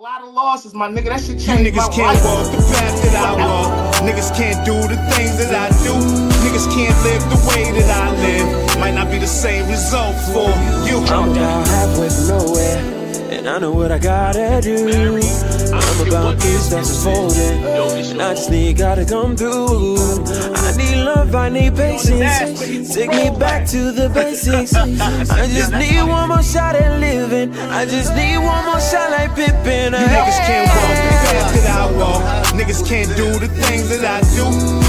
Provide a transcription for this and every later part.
lot of losses, my nigga. That shit You changed my niggas can't life. walk the path that I walk. Niggas can't do the things that I do. Niggas can't live the way that I live. Might not be the same result for you. I'm about halfway from nowhere, and I know what I gotta do. I'm about this that's unfolding, and I just need God to come through. I need love, I need patience. Take me back to the basics. I just need one more shot at living. I just need one more shot like Pippin. You niggas can't walk the path that I walk. Niggas can't do the things that I do.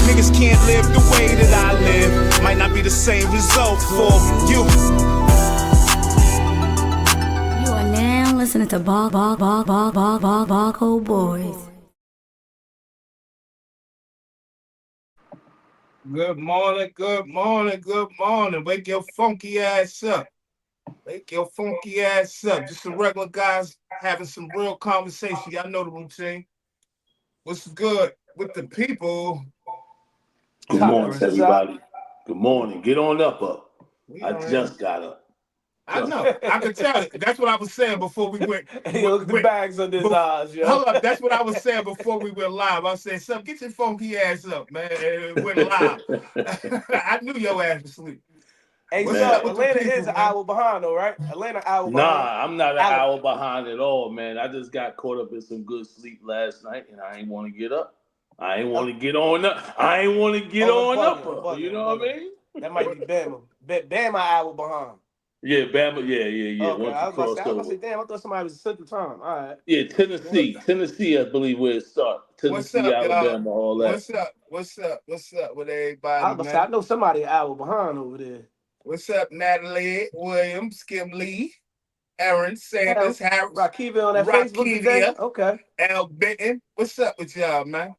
Niggas can't live the way that I live. Might not be the same result for you. You are now listening to Barco Boys. Good morning, good morning, good morning. Wake your funky ass up. Wake your funky ass up. Just some regular guys having some real conversation. Y'all know the routine. What's good with the people? Good morning, everybody. Good morning. Get on up. I on just got up. I know. I could tell it. That's what I was saying before we went. Look the bags on his eyes, yo. Hold up. That's what I was saying before we went live. I said, "Son, get your funky ass up, man." And it went live. I knew your ass was asleep. Hey, What's so up with the Atlanta people, is an man? hour behind, though, right? Atlanta hour behind. Nah, I'm not an hour behind at all, man. I just got caught up in some good sleep last night, and I ain't want to get up. I ain't want to get on up. I ain't want to get on up. You know what I mean? That might be Bama. Bama an hour behind. Yeah, Bama. Yeah. Okay, Once I you was cross about to over. say, damn, I thought somebody was Central Time. All right. Yeah, Tennessee, I believe where it starts. Tennessee, What's up, Alabama, all that. What's up with everybody, I was about to say, I know somebody an hour behind over there. What's up, Natalie Williams, Kim Lee, Aaron Sanders, Harris, Rakiva on that Facebook today? Okay. Al Benton. What's up with y'all, man?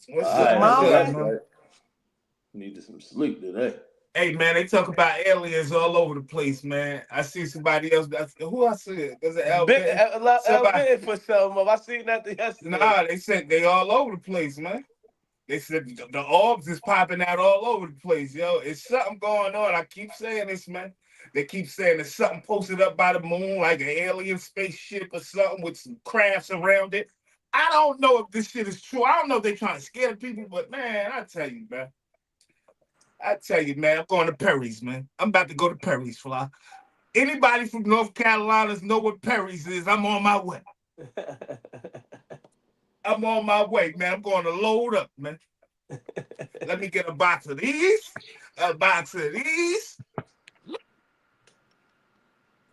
What's All up, right. man? Needed some sleep today. Hey, man, they talk about aliens all over the place, man. I see somebody else. Who I see? Was it Al Benton? Al Benton for some of. I seen that yesterday. Nah, they said they all over the place, man. They said the orbs is popping out all over the place, yo. It's something going on. I keep saying this, man. They keep saying there's something posted up by the moon, like an alien spaceship or something with some crafts around it. I don't know if this shit is true. I don't know if they're trying to scare people, but man, I tell you, man. I'm going to Perry's, man. I'm about to go to Perry's, fly. Anybody from North Carolina know what Perry's is? I'm on my way. I'm on my way, man. I'm going to load up, man. Let me get a box of these.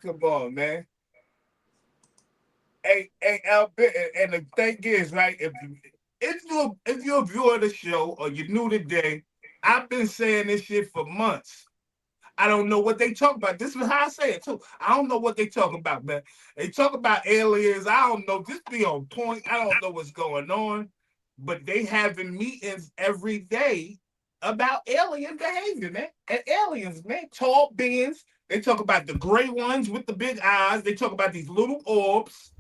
Come on, man. Hey, Albert, and the thing is, right, if you're a viewer of the show or you're new today, I've been saying this shit for months. I don't know what they talk about. This is how I say it, too. I don't know what they talk about, man. They talk about aliens. I don't know. Just be on point. I don't know what's going on. But they having meetings every day about alien behavior, man. And aliens, man. Tall beings. They talk about the gray ones with the big eyes. They talk about these little orbs.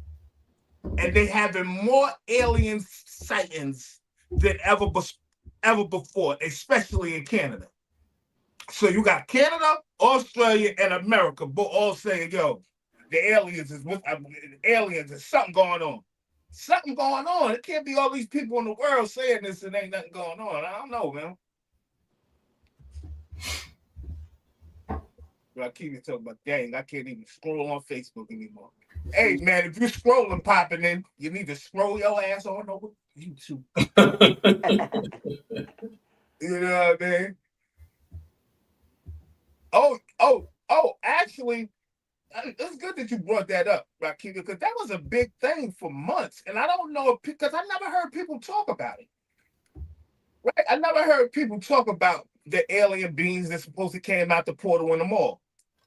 And they having more alien sightings than ever before, especially in Canada. So you got Canada, Australia, and America, both all saying, yo, the aliens is something going on. Something going on. It can't be all these people in the world saying this and ain't nothing going on. I don't know, man. I keep talking about, dang, I can't even scroll on Facebook anymore. Hey, man, if you're scrolling, popping in, you need to scroll your ass on over YouTube. You know what I mean? Oh, actually, it's good that you brought that up, Rakiva, because that was a big thing for months. And I don't know, because I never heard people talk about it. Right? I never heard people talk about the alien beings that supposedly came out the portal in the mall.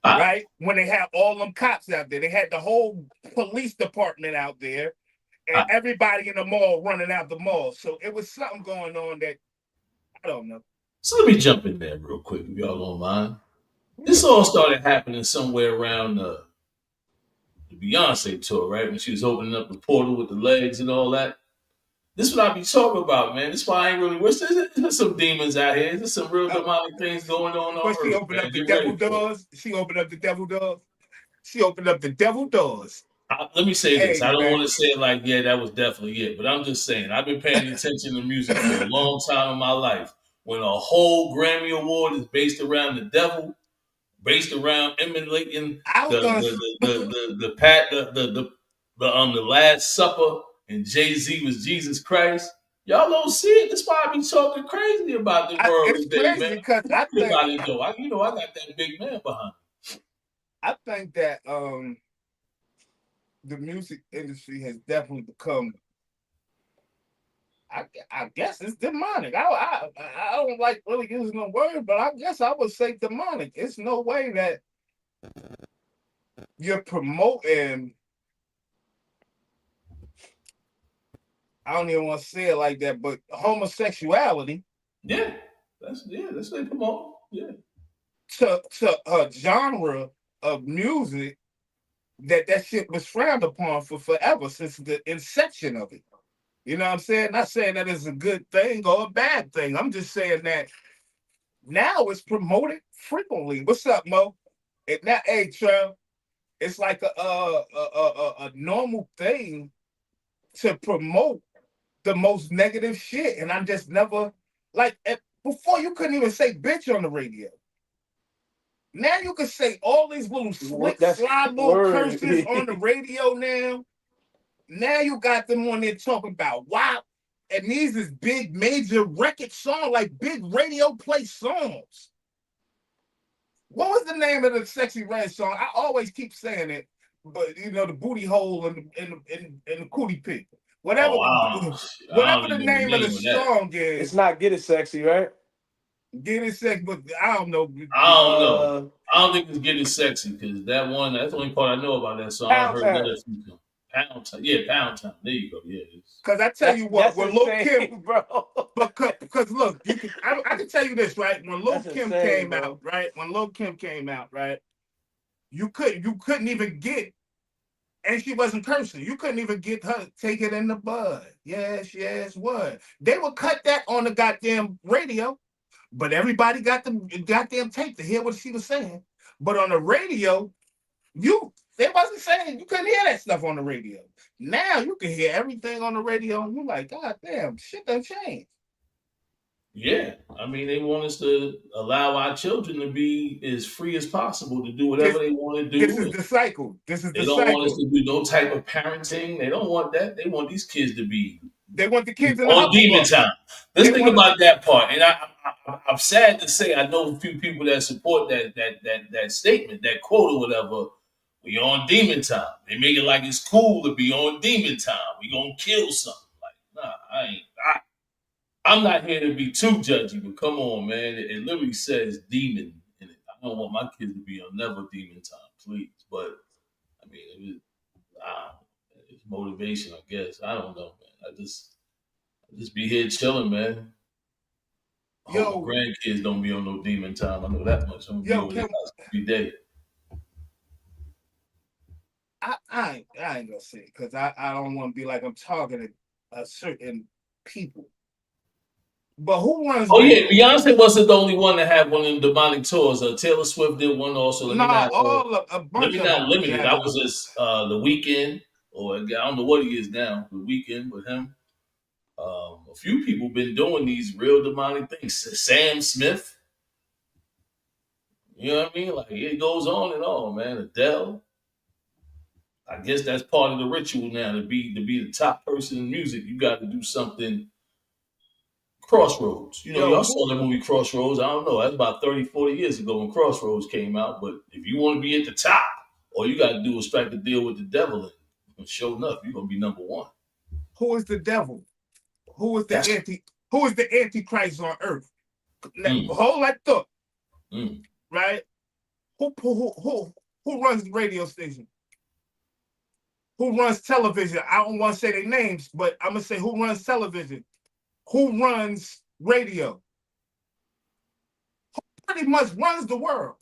Right? When they had all them cops out there. They had the whole police department out there and everybody in the mall running out the mall. So it was something going on that, I don't know. So let me jump in there real quick, if y'all don't mind. This all started happening somewhere around the Beyonce tour, right? When she was opening up the portal with the legs and all that. This is what I be talking about, man. This is why I ain't really. There's some demons out here. There's some real demonic things going on. She opened up the devil doors. She opened up the devil doors. Let me say this. Hey, I don't man. want to say it like, yeah, that was definitely it. But I'm just saying, I've been paying attention to music for a long time in my life. When a whole Grammy Award is based around the devil, based around emulating I was the gonna. the Last Supper and Jay-Z was Jesus Christ. Y'all don't see it. That's why I be talking crazy about the world It's today, crazy man. because I'm worried about it though. I got that big man behind me. I think that the music industry has definitely become. I guess it's demonic. I don't like really using the word, but I guess I would say demonic. It's no way that you're promoting. I don't even want to say it like that, but homosexuality. Yeah, that's they promote. Yeah, To a genre of music that shit was frowned upon for forever since the inception of it. You know what I'm saying? Not saying that it's a good thing or a bad thing. I'm just saying that now it's promoted frequently. What's up, Mo? And now, hey, Trev, it's like a normal thing to promote the most negative shit, and I just never like before you couldn't even say bitch on the radio. Now you can say all these little slick, sly little curses on the radio now. Now you got them on there talking about WAP, and these is big major record songs, like big radio play songs. What was the name of the Sexy Red song? I always keep saying it, but you know, the booty hole and the cootie pig. Whatever, whatever the name of the song is. It's not Get It Sexy, right? Get It Sexy, but I don't know. I don't know. I don't think it's Getting Sexy because that's the only part I know about that song. I heard that a few times. Pound Time. Yeah, Pound Time. There you go. Yeah. Because I tell you what, when Lil Kim, bro. Because look, I can tell you this, right? When Lil Kim came out, right? When Lil Kim came out, right? You couldn't even get, and she wasn't cursing. You couldn't even get her take it in the bud. Yes, what? They would cut that on the goddamn radio, but everybody got the goddamn tape to hear what she was saying. But on the radio, they wasn't saying, you couldn't hear that stuff on the radio. Now you can hear everything on the radio, and you're like, God damn, shit done changed. Yeah, I mean, they want us to allow our children to be as free as possible to do whatever they want to do. This is the cycle. They don't want us to do no type of parenting. They don't want that. They want these kids to be. They want the kids on demon time. Let's think about that part. And I'm sad to say I know a few people that support that statement, that quote or whatever. We on demon time. They make it like it's cool to be on demon time. We gonna kill something. Like, nah, I'm not here to be too judgy, but come on, man. It literally says demon in it. I don't want my kids to be on never demon time, please. But I mean, it's motivation, I guess. I don't know, man. I just be here chilling, man. I hope my grandkids don't be on no demon time. I know that much. I'm gonna be over their house every day. I ain't gonna say it because I don't want to be like I'm talking to a certain people. But who runs? Oh yeah, Beyonce wasn't the only one that had one of them demonic tours. Taylor Swift did one also. Let me not limit it. I was just The Weeknd, or I don't know what he is now. The Weeknd with him. A few people been doing these real demonic things. Sam Smith. You know what I mean? Like it goes on and on, man. Adele. I guess that's part of the ritual now to be the top person in music. You got to do something. Crossroads. You know, y'all saw that movie Crossroads. I don't know. That's about 30, 40 years ago when Crossroads came out. But if you want to be at the top, all you got to do is strike the deal with the devil. And sure enough, you're going to be number one. Who is the devil? Who is the Antichrist on earth? Hold that thought. Right? Who runs the radio station? Who runs television? I don't want to say their names, but I'm going to say who runs television. Who runs radio? Who pretty much runs the world?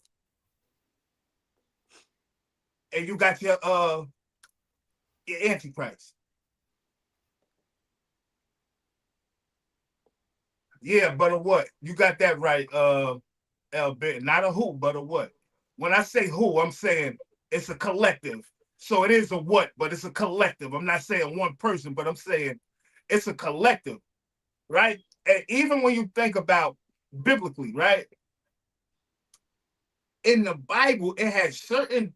And you got your Antichrist. Yeah, but a what? You got that right, L-Bit. Not a who, but a what? When I say who, I'm saying it's a collective. So it is a what, but it's a collective. I'm not saying one person, but I'm saying it's a collective, right? And even when you think about biblically, right? In the Bible, it has certain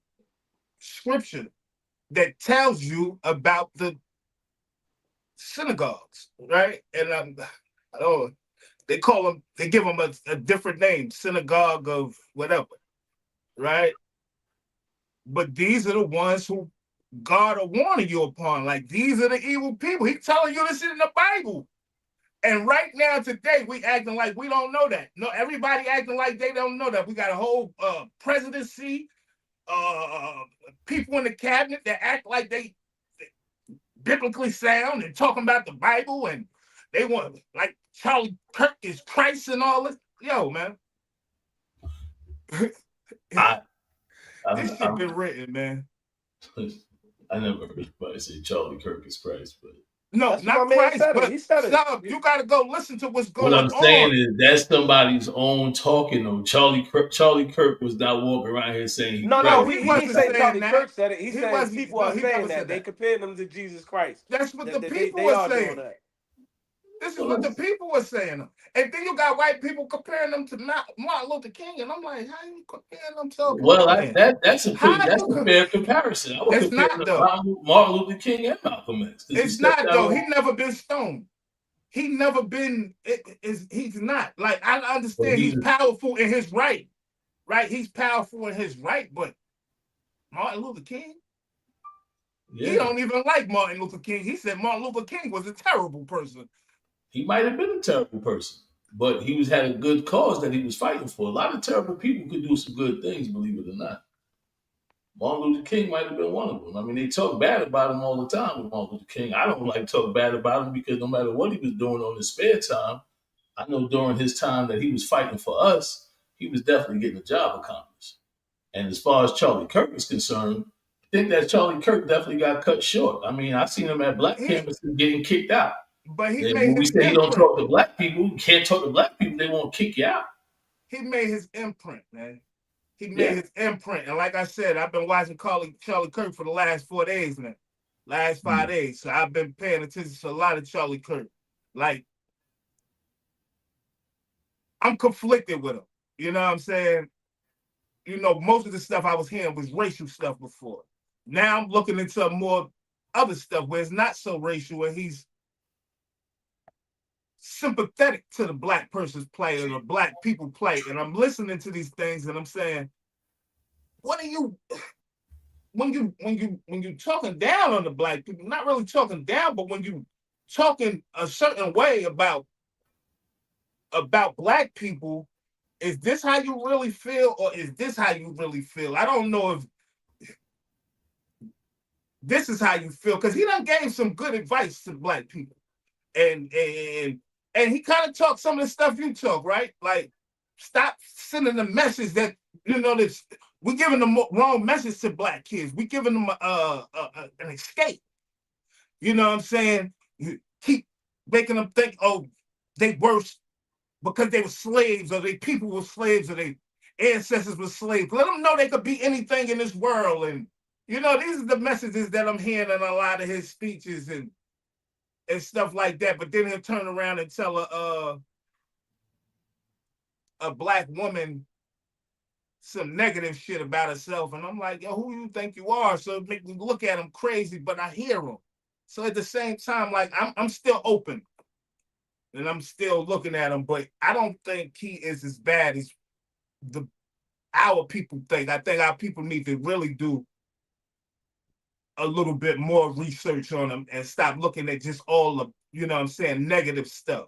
scripture that tells you about the synagogues, right? And I don't, they call them, they give them a different name, synagogue of whatever, right? But these are the ones who God are warning you upon. Like, these are the evil people. He's telling you this in the Bible. And right now, today, we acting like we don't know that. No, everybody acting like they don't know that. We got a whole presidency, people in the cabinet that act like they biblically sound and talking about the Bible, and they want, like, Charlie Kirk is Christ and all this. Yo, man. This shit been written, man. I never heard anybody say Charlie Kirk is Christ, but no, that's not Christ, but he said stop. You got to go listen to what's going on. What I'm saying is that's somebody's own talking. Though Charlie Kirk was not walking around here saying he no, he wasn't saying Charlie that. Kirk said it. He said people are saying that. They compared him to Jesus Christ. That's what the people are saying. This is what the people are saying. And then you got white people comparing them to Martin Luther King, and I'm like, how are you comparing them to? Well, that's a fair comparison. I would compare not though. Martin Luther King and Malcolm X. It's not though. He never been stoned. He never been. He's not. Like, I understand he's powerful in his right. He's powerful in his right, but Martin Luther King. Yeah. He don't even like Martin Luther King. He said Martin Luther King was a terrible person. He might have been a terrible person, but he had a good cause that he was fighting for. A lot of terrible people could do some good things, believe it or not. Martin Luther King might have been one of them. I mean, they talk bad about him all the time with Martin Luther King. I don't like to talk bad about him because no matter what he was doing on his spare time, I know during his time that he was fighting for us, he was definitely getting the job accomplished. And as far as Charlie Kirk is concerned, I think that Charlie Kirk definitely got cut short. I mean, I seen him at black campuses getting kicked out. But when we say he don't talk to black people, you can't talk to black people, they won't kick you out. He made his imprint, man. He made his imprint. And like I said, I've been watching Charlie Kirk for the last 4 days now. Last 5 days. So I've been paying attention to a lot of Charlie Kirk. Like, I'm conflicted with him. You know what I'm saying? You know, most of the stuff I was hearing was racial stuff before. Now I'm looking into more other stuff where it's not so racial, where he's sympathetic to the black person's plight or the black people plight. And I'm listening to these things and I'm saying, what are you, when you talking down on the black people, not really talking down, but when you talking a certain way about black people, is this how you really feel, or is this how you really feel? I don't know if this is how you feel, because he done gave some good advice to black people. And he kind of talked some of the stuff you talk, right? Like, stop sending the message that, you know, that we're giving them wrong message to black kids. We're giving them an escape. You know what I'm saying? You keep making them think, oh, they worse because they were slaves, or their people were slaves, or their ancestors were slaves. Let them know they could be anything in this world. And, you know, these are the messages that I'm hearing in a lot of his speeches and stuff like that. But then he'll turn around and tell a black woman some negative shit about herself. And I'm like, yo, who you think you are? So it make me look at him crazy, but I hear him. So at the same time, like, I'm still open. And I'm still looking at him, but I don't think he is as bad as our people think. I think our people need to really do a little bit more research on him and stop looking at just all the, you know what I'm saying, negative stuff.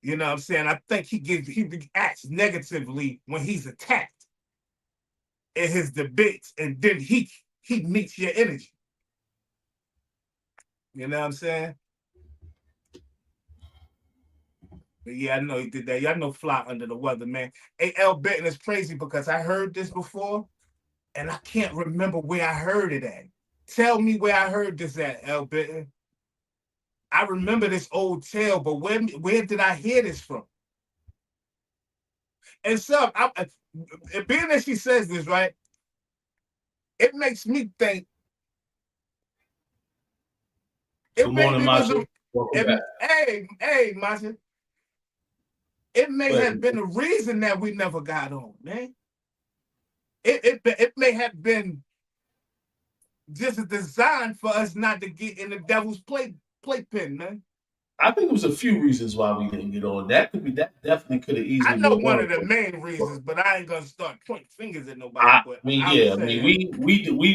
You know what I'm saying? I think he reacts negatively when he's attacked in his debates, and then he meets your energy. You know what I'm saying? But yeah, I know he did that. Y'all know Fly under the weather, man. Hey, L. Benton is crazy because I heard this before, and I can't remember where I heard it at. Tell me where I heard this at, L. Benton. I remember this old tale, but where did I hear this from? And so, being that she says this, right, it makes me think Good morning, Masha. Welcome back. Hey, Masha. It may have been a reason that we never got on, man. It may have been just a design for us not to get in the devil's playpen, man. I think it was a few reasons why we didn't get on. That definitely could have easily. I know one of the main reasons, but I ain't gonna start pointing fingers at nobody. We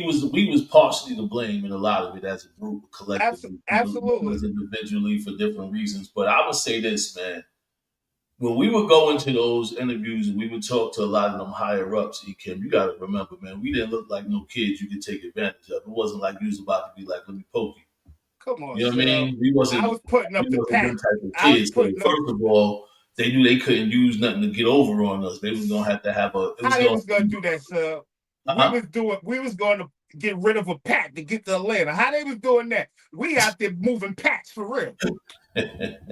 was partially to blame in a lot of it as a group, collectively, absolutely, individually for different reasons. But I would say this, man. When we would go into those interviews and we would talk to a lot of them higher ups, Kim, you got to remember, man, we didn't look like no kids you could take advantage of. It wasn't like you was about to be like, let me poke you. Come on, you know what I mean? We wasn't. I was putting up the pack. Type of kids. So first of all, they knew they couldn't use nothing to get over on us. They was gonna have to have a. How they was gonna do that, sir? We was going to get rid of a pack to get to Atlanta. How they was doing that? We out there moving packs for real.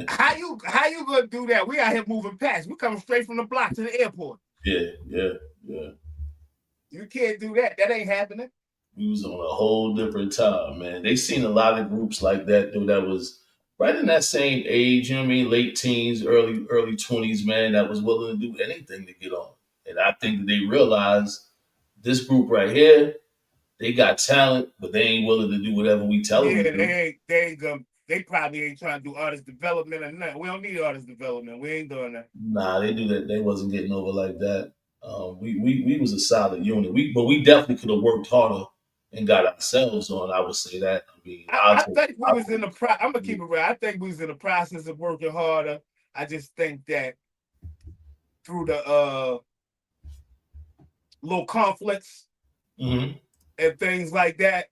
How you gonna do that? We out here moving packs. We coming straight from the block to the airport. Yeah. You can't do that. That ain't happening. We was on a whole different time, man. They seen a lot of groups like that, though, that was right in that same age, you know what I mean? Late teens, early 20s, man, that was willing to do anything to get on. And I think that they realized this group right here, they got talent, but they ain't willing to do whatever we tell them to do. They probably ain't trying to do artist development or nothing. We don't need artist development. We ain't doing that. Nah, they do that. They wasn't getting over like that. We was a solid unit. But we definitely could have worked harder and got ourselves on. I would say that. I mean, I think we was in the I'm gonna keep it real. I think we was in the process of working harder. I just think that through the little conflicts and things like that,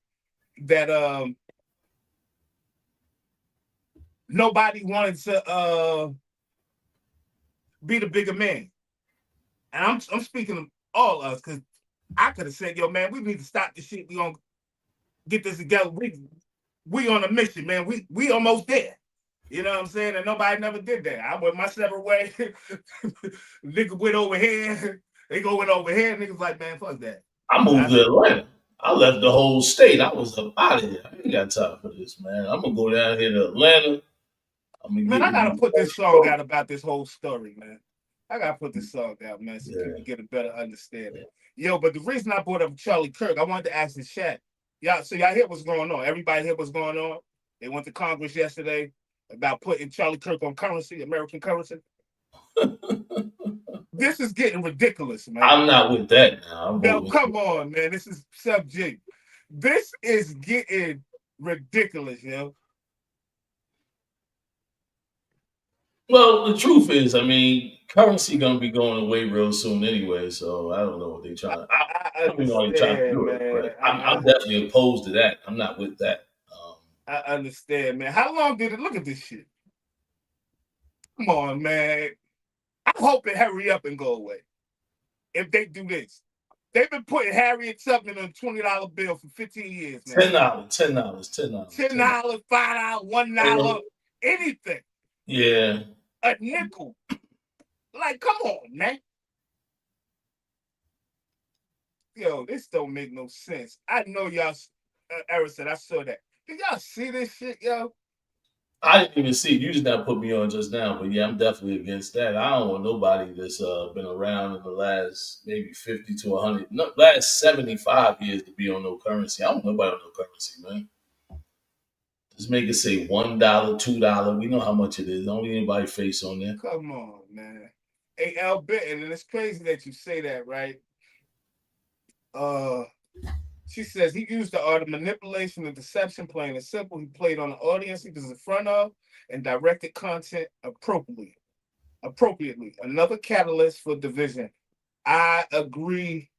nobody wanted to be the bigger man. And I'm speaking of all of us, because I could have said, yo, man, we need to stop this shit. We gonna get this together. We on a mission, man. We almost there. You know what I'm saying? And nobody never did that. I went my separate way. Nigga went over here. They going over here. Niggas like, man, fuck that. I moved to Atlanta. I left the whole state. I was up out of here. I ain't got time for this, man. I'm gonna go down here to Atlanta. Man, I gotta put this song out about this whole story, man. I gotta put this song out, man, so people get a better understanding. Yo, but the reason I brought up Charlie Kirk, I wanted to ask the chat. Y'all hear what's going on? Everybody hear what's going on? They went to Congress yesterday about putting Charlie Kirk on currency, American currency. This is getting ridiculous, man. I'm not with that now. No, come on, man. This is subject. This is getting ridiculous, yo. Well, the truth is, I mean, currency gonna be going away real soon anyway. So I don't know what they're trying. I don't know what they're trying to do it, but I'm definitely opposed to that. I'm not with that. I understand, man. How long did it look at this shit? Come on, man. I hope it hurry up and go away. If they do this, they've been putting Harriet Tubman on a $20 bill for 15 years, man. $10, $5, $1, anything. Yeah. A nickel. Like, come on, man. Yo, this don't make no sense. I know y'all, Eric said, I saw that. Did y'all see this shit, yo? I didn't even see it. You just not put me on just now. But yeah, I'm definitely against that. I don't want nobody that's been around in the last maybe 50 to 100, last 75 years to be on no currency. I don't want nobody on no currency, man. Just make it say $1, $2. We know how much it is. Don't need anybody face on there. Come on, man. Hey, Al Benton, and it's crazy that you say that, right? She says he used the art of manipulation and deception, plain and simple. He played on the audience he was in front of and directed content appropriately. Another catalyst for division. I agree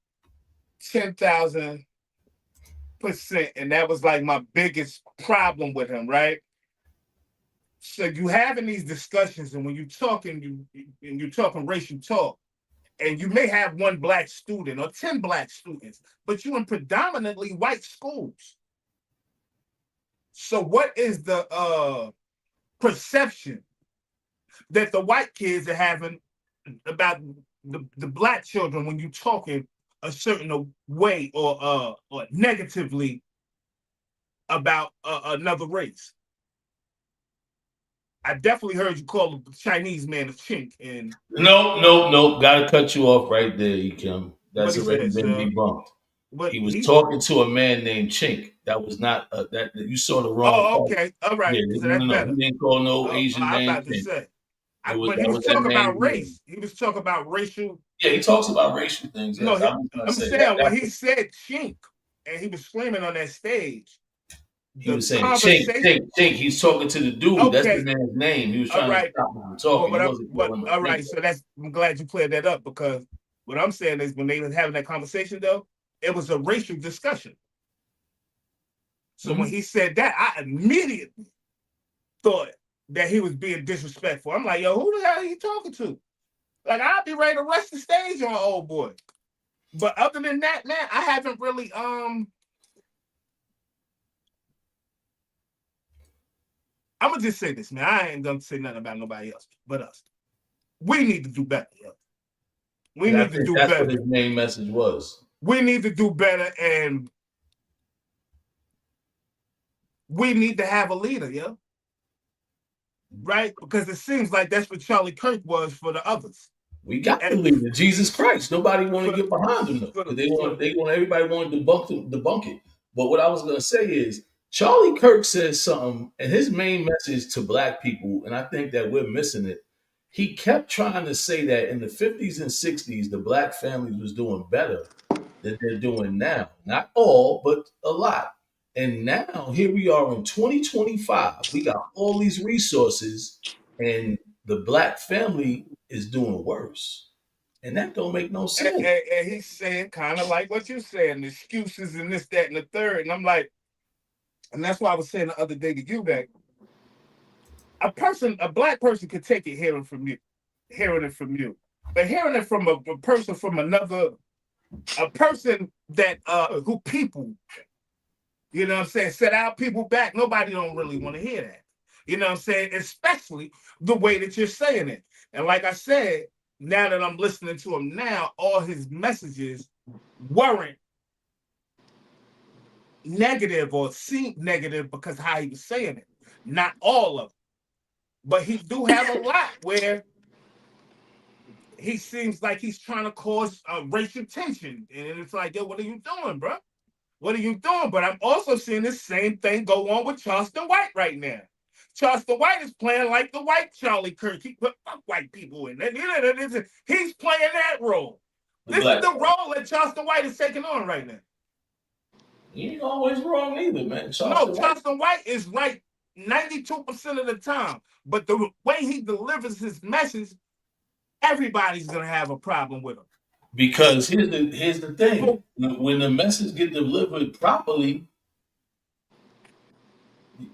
10,000%. And that was like my biggest problem with him, right? So you having these discussions, and when you're talking, you're talking racial talk, and you may have one black student or 10 black students, but you're in predominantly white schools. So what is the perception that the white kids are having about the black children when you're talking a certain way or negatively about another race? I definitely heard you call the Chinese man a chink. And No. Gotta cut you off right there, Kim. what That's he already said, been sir. debunked. What He was he? talking to a man named Chink. That was not that you saw the wrong Oh, part. okay, all right. Yeah, So that's no. He better. didn't call no Asian I'm man about to Chink. say. But But he that was was that talking man's about name. race. He was talking about racial. Yeah, he talks about racial things. No, Yes, I was gonna I'm say that. saying when he said chink and he was screaming on that stage, He the was saying conversation. Chink. He's talking to the dude. That's the Okay, man's name. He was all trying to right. stop him from But talking. He wasn't calling him all a Chink. right. So I'm glad you cleared that up, because what I'm saying is when they was having that conversation though, it was a racial discussion. So when he said that, I immediately thought that he was being disrespectful. I'm like, yo, who the hell are you talking to? Like, I'd be ready to rush the stage on old boy. But other than that, man, I haven't really I'm gonna just say this, man. I ain't gonna say nothing about nobody else but us. We need to do better, yo. We And I need to think do that's better. what his main message was. We need to do better, and we need to have a leader, yo. Right? Because it seems like that's what Charlie Kirk was for the others. We got the leader, Jesus Christ. Nobody want to get behind him though. Everybody want to debunk it. But what I was gonna say is Charlie Kirk says something, and his main message to black people, and I think that we're missing it. He kept trying to say that in the 50s and 60s, the black families was doing better than they're doing now. Not all, but a lot. And now here we are in 2025. We got all these resources, and the black family is doing worse. And that don't make no sense. And he's saying kind of like what you're saying, the excuses and this, that, and the third. And I'm like, and that's why I was saying the other day to you that a black person could take it hearing it from you. But hearing it from a person from a person that who people, you know what I'm saying, set our people back, nobody don't really want to hear that. You know what I'm saying? Especially the way that you're saying it. And like I said, now that I'm listening to him now, all his messages weren't negative or seemed negative because how he was saying it. Not all of them. But he do have a lot where he seems like he's trying to cause racial tension. And it's like, yo, what are you doing, bro? What are you doing? But I'm also seeing this same thing go on with Charleston White right now. Charleston White is playing like the white Charlie Kirk. He put white people in. He's playing that role. This is the role that Charleston White is taking on right now. He ain't always wrong either, man. Charleston White is right 92% of the time. But the way he delivers his message, everybody's going to have a problem with him. Because here's the thing. When the message get delivered properly,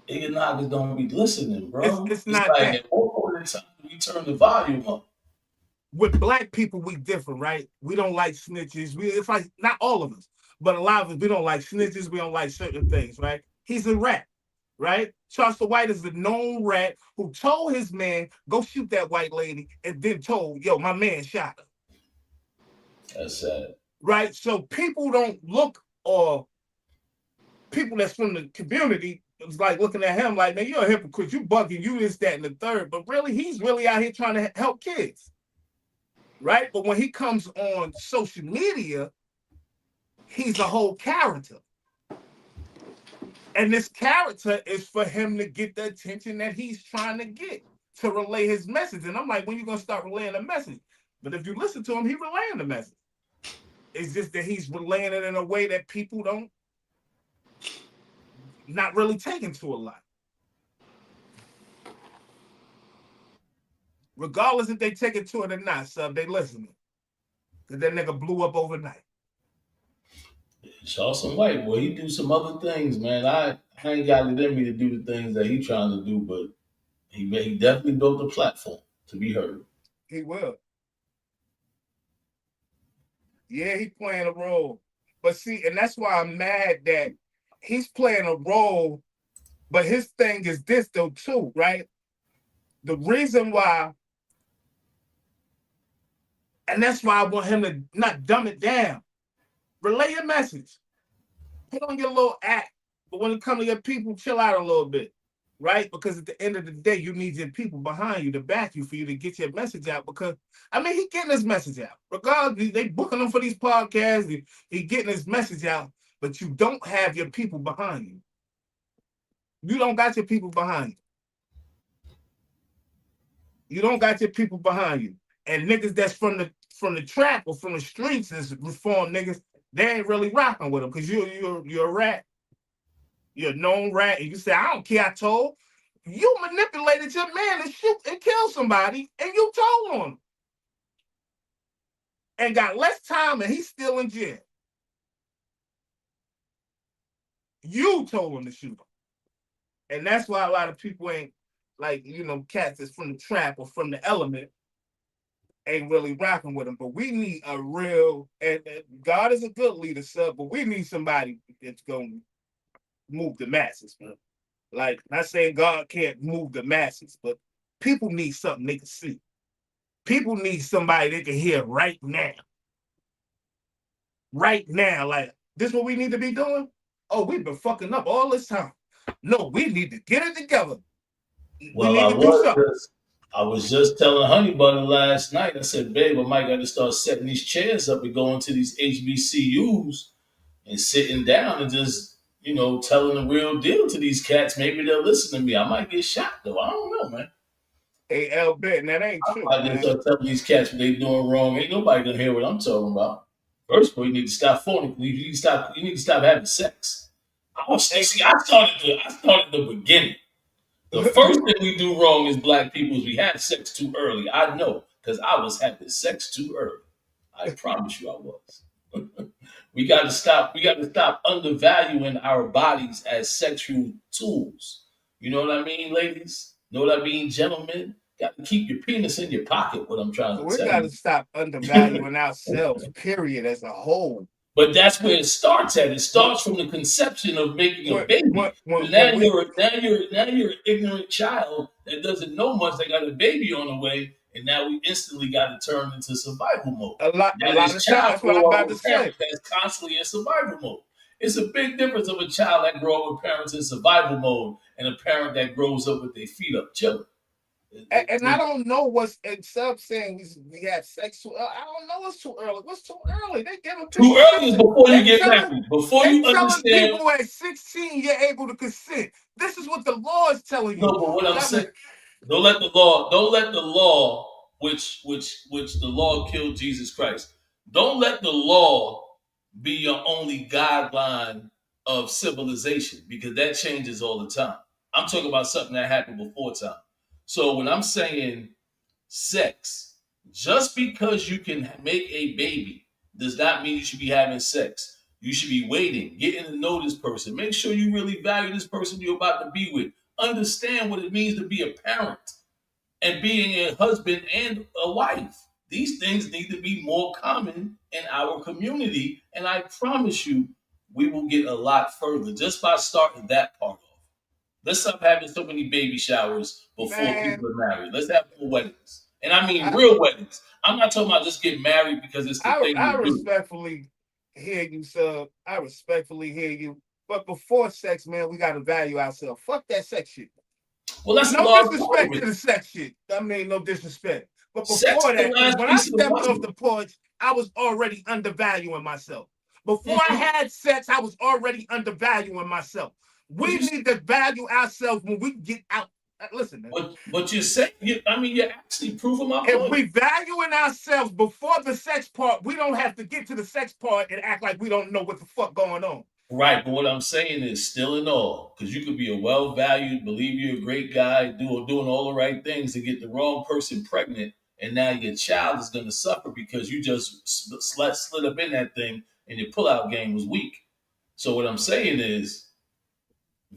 ignorants don't be listening, bro. It's not like that. At one point in time, we turn the volume up. With black people, we different, right? We don't like snitches. It's like not all of us, but a lot of us, we don't like snitches. We don't like certain things, right? He's a rat, right? Charleston White is the known rat who told his man, go shoot that white lady, and then told, yo, my man shot her. That's sad. Right? So people don't look, or people that's from the community, it's like looking at him like, man, you're a hypocrite. You bugging, you this, that, and the third. But really, he's really out here trying to help kids. Right? But when he comes on social media, he's a whole character. And this character is for him to get the attention that he's trying to get, to relay his message. And I'm like, when are you going to start relaying the message? But if you listen to him, he's relaying the message. It's just that he's relaying it in a way that people not really taking to a lot. Regardless if they take it to it or not, sub, they listening. Because that nigga blew up overnight. Charleston White, boy, he do some other things, man. I ain't got it in me to do the things that he trying to do, but he definitely built a platform to be heard. He will. Yeah, he playing a role. But see, and that's why I'm mad that he's playing a role, but his thing is this though too, right? The reason why, and that's why I want him to not dumb it down. Relay your message. Put on your little act. But when it comes to your people, chill out a little bit. right? Because at the end of the day, you need your people behind you to back you for you to get your message out. Because I mean, he getting his message out. Regardless, they booking him for these podcasts. He getting his message out, but you don't have your people behind you. You don't got your people behind you. You don't got your people behind you. And niggas that's from the trap or from the streets as reform niggas, they ain't really rocking with them because you're a rat. You're a known rat, and you say, I don't care, I told. You manipulated your man to shoot and kill somebody, and you told on him. And got less time, and he's still in jail. You told him to shoot him. And that's why a lot of people ain't, like, cats that's from the trap or from the element ain't really rocking with him. But we need a real, and God is a good leader, sir, but we need somebody that's going to move the masses, man. Like, not saying God can't move the masses, but people need something they can see. People need somebody they can hear right now. Right now. Like, this what we need to be doing? Oh, we've been fucking up all this time. No, we need to get it together. Well, I was just telling Honey Butter last night. I said, babe, I might got to start setting these chairs up and going to these HBCUs and sitting down and just, telling the real deal to these cats. Maybe they'll listen to me. I might get shot, though. I don't know, man. Hey, L. Bet, that ain't true. I just start telling these cats what they doing wrong. Ain't nobody gonna hear what I'm talking about. First of all, you need to stop phoning. You need to stop having sex. I started the beginning. The first thing we do wrong as black people is we have sex too early. I know, because I was having sex too early. I promise you I was. We got to stop undervaluing our bodies as sexual tools. You know what I mean, ladies? Know what I mean, gentlemen? Got to keep your penis in your pocket, what I'm trying to tell you. We got to stop undervaluing ourselves, period, as a whole. But that's where it starts at. It starts from the conception of making a baby. Now you're an ignorant child that doesn't know much. They got a baby on the way, and now we instantly got to turn into survival mode. A lot of times, that's what I'm about to say. That's constantly in survival mode. It's a big difference of a child that grows up with parents in survival mode and a parent that grows up with their feet up chilling. And I don't know what's instead of saying we have sex too early. I don't know what's too early. What's too early? They give them too early is before you get married. Before you understand, people at 16 you're able to consent. This is what the law is telling you. No, but what I'm saying, don't let the law, which the law killed Jesus Christ. Don't let the law be your only guideline of civilization, because that changes all the time. I'm talking about something that happened before time. So when I'm saying sex, just because you can make a baby does not mean you should be having sex. You should be waiting, getting to know this person. Make sure you really value this person you're about to be with. Understand what it means to be a parent and being a husband and a wife. These things need to be more common in our community. And I promise you, we will get a lot further just by starting that part off. Let's stop having so many baby showers before people are married. Let's have more weddings. And I mean real weddings. I'm not talking about just getting married because it's the thing I respectfully hear you, sir. I respectfully hear you. But before sex, man, we got to value ourselves. Fuck that sex shit. Well, that's no disrespect to the sex shit. I mean, no disrespect. But before that, when I stepped off the porch, I was already undervaluing myself. Before I had sex, I was already undervaluing myself. We need to value ourselves when we get out. Listen, man. But you're saying, you're actually proving my point. If we valuing ourselves before the sex part, we don't have to get to the sex part and act like we don't know what the fuck going on. Right, but what I'm saying is still in all, because you could be a well-valued, believe you're a great guy, doing all the right things to get the wrong person pregnant, and now your child is going to suffer because you just slid up in that thing and your pullout game was weak. So what I'm saying is,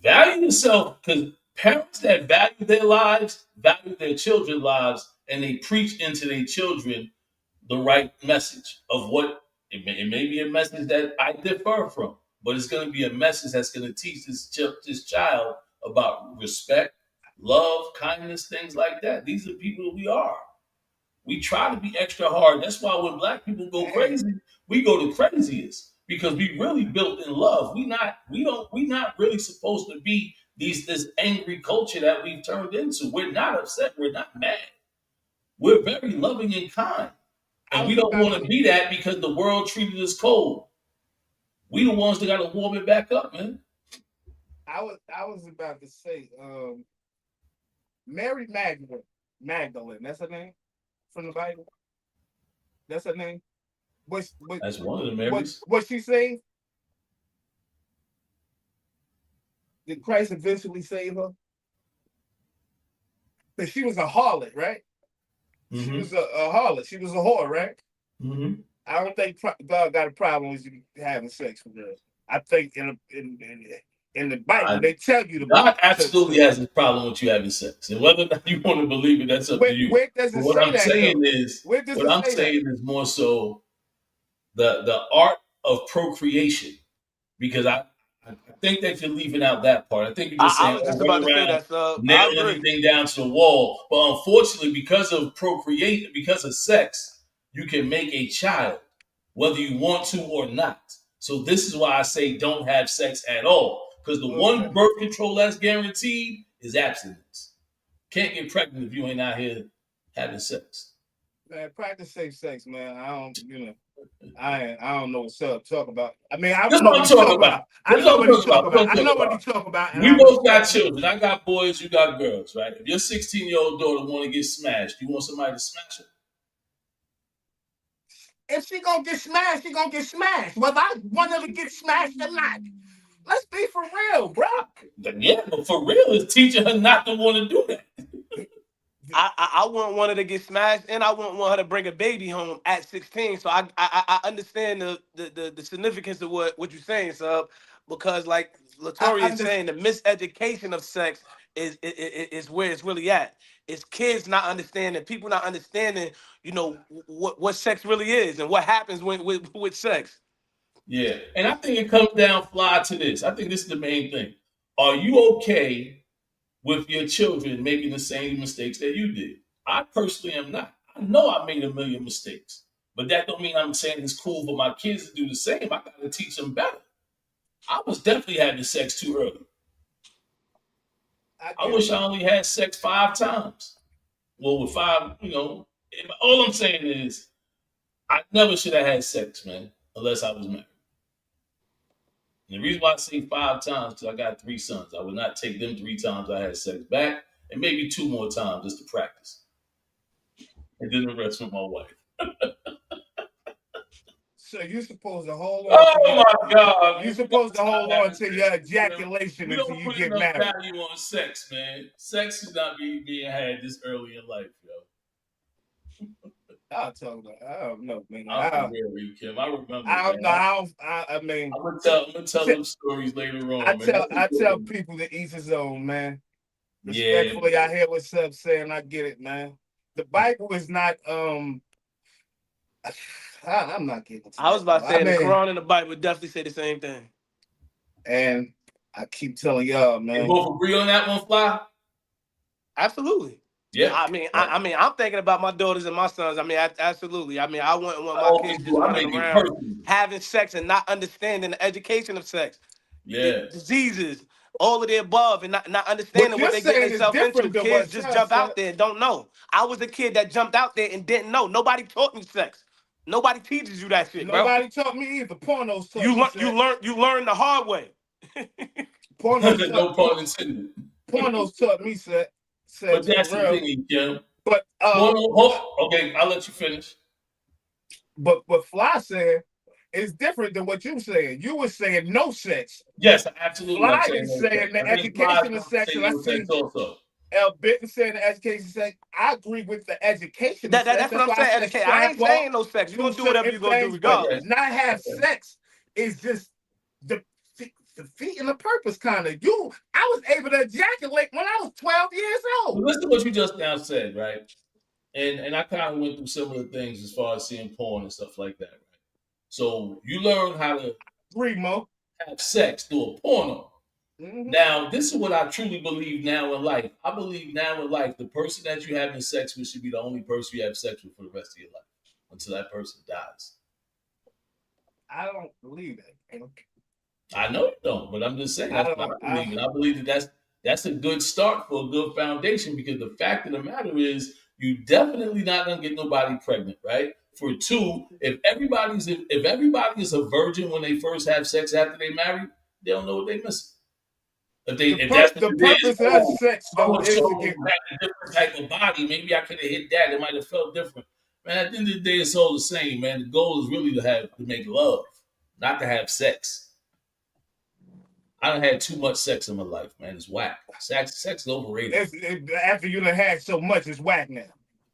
value yourself, because parents that value their lives, value their children's lives, and they preach into their children the right message of what, it may be a message that I differ from, but it's going to be a message that's going to teach this child about respect, love, kindness, things like that. These are people that we are. We try to be extra hard. That's why when black people go crazy, we go the craziest, because we really built in love. We not really supposed to be this angry culture that we've turned into. We're not upset. We're not mad. We're very loving and kind. And we don't want to be that because the world treated us cold. We the ones that got to warm it back up, man. I was about to say, Mary Magdalene, that's her name from the Bible. That's her name. That's one of the Marys. What she saying? Did Christ eventually save her? Because she was a harlot, right? Mm-hmm. She was a harlot. She was a whore, right? Mm-hmm. I don't think God got a problem with you having sex with her. I think in the Bible, they tell you God absolutely has a problem with you having sex. And whether or not you want to believe it, that's up to you. Where does it what say I'm that, saying though? is, what I'm saying is more so the art of procreation. Because I think that you're leaving out that part. I think you're just saying, I was just about to say that, nail anything down to the wall. But unfortunately, because of procreation, because of sex, you can make a child, whether you want to or not. So this is why I say don't have sex at all. Because the one birth control that's guaranteed is abstinence. Can't get pregnant if you ain't out here having sex. Man, practice safe sex, man. I don't know what Sub talk about. I mean, I know what he talk about. I know what he talk about. I know what he talk about. We both got children. I got boys, you got girls, right? If your 16-year-old daughter want to get smashed, you want somebody to smash her? If she gonna get smashed, she gonna get smashed. Whether I want her to get smashed or not. Let's be for real, bro. Yeah, but for real, it's teaching her not to want to do that. I wouldn't want her to get smashed, and I wouldn't want her to bring a baby home at 16. So I understand the significance of what you're saying, Sub, because like Latoria is saying, the miseducation of sex is where it's really at. It's kids not understanding, people not understanding, what sex really is and what happens with sex. Yeah, and I think it comes down fly to this. I think this is the main thing. Are you okay with your children making the same mistakes that you did? I personally am not. I know I made a million mistakes, but that don't mean I'm saying it's cool for my kids to do the same. I got to teach them better. I was definitely having sex too early. I wish I only had sex 5 times. Well, with 5, all I'm saying is I never should have had sex, man, unless I was married. And the reason why I say 5 times, because I got 3 sons. I would not take them 3 times I had sex back, and maybe 2 more times just to practice. And then the rest with my wife. So you're supposed to hold on. Oh my God! You're supposed to hold on to your ejaculation until you get married. We don't put enough value on sex, man. Sex should not be being had this early in life, yo. I'll talk about. I don't know, man. I'm really, Kim. I remember. I don't know. I mean, I'm gonna tell them stories later on. I tell people to each his own, man. Respectfully, I hear what Sub's saying. I get it, man. The Bible is not. I'm not getting. I was about to say the Quran and the Bible definitely say the same thing. And I keep telling y'all, man. You both agree on that one, Fly? Absolutely. Yeah. I mean, I'm thinking about my daughters and my sons. I mean, absolutely. I mean, I wouldn't want my kids just running around having sex and not understanding the education of sex. Yeah. Diseases, all of the above, and not understanding what they get themselves into. Kids just jump out there and don't know. I was a kid that jumped out there and didn't know. Nobody taught me sex. Nobody teaches you that shit, bro. Nobody taught me either. Pornos taught me. You learn the hard way. Pornos no pun intended. Pornos taught me sex. But that's the thing, Kim. But okay, I'll let you finish. But what Fly said is different than what you saying. You were saying no sex. Yes, absolutely. Fly is saying the education of sex. And I see L. Bitten saying the education of sex. I agree with the education of sex. That's what I'm saying. Education. I ain't saying no sex. You're going to do whatever you're going to do regardless. Not have sex is just defeating the purpose, kind of. I was able to ejaculate when I was 12 years old. Well, listen to what you just now said, right? And I kind of went through similar things as far as seeing porn and stuff like that, right? So you learn how to have sex through a porno. Mm-hmm. Now, this is what I truly believe now in life. I believe now in life, the person that you're having sex with should be the only person you have sex with for the rest of your life until that person dies. I don't believe that. I know you don't, but I'm just saying that's what I believe. And I believe that's that's a good start for a good foundation, because the fact of the matter is you definitely not gonna get nobody pregnant, right? For two, if everybody is a virgin when they first have sex after they marry, they don't know what they missing. If that's what The it is, purpose of sex though so is to so get had a different type of body. Maybe I could have hit that. It might have felt different. Man, at the end of the day, it's all the same, man. The goal is really to make love, not to have sex. I done had too much sex in my life, man. It's whack. Sex is overrated. after you done had so much, it's whack now.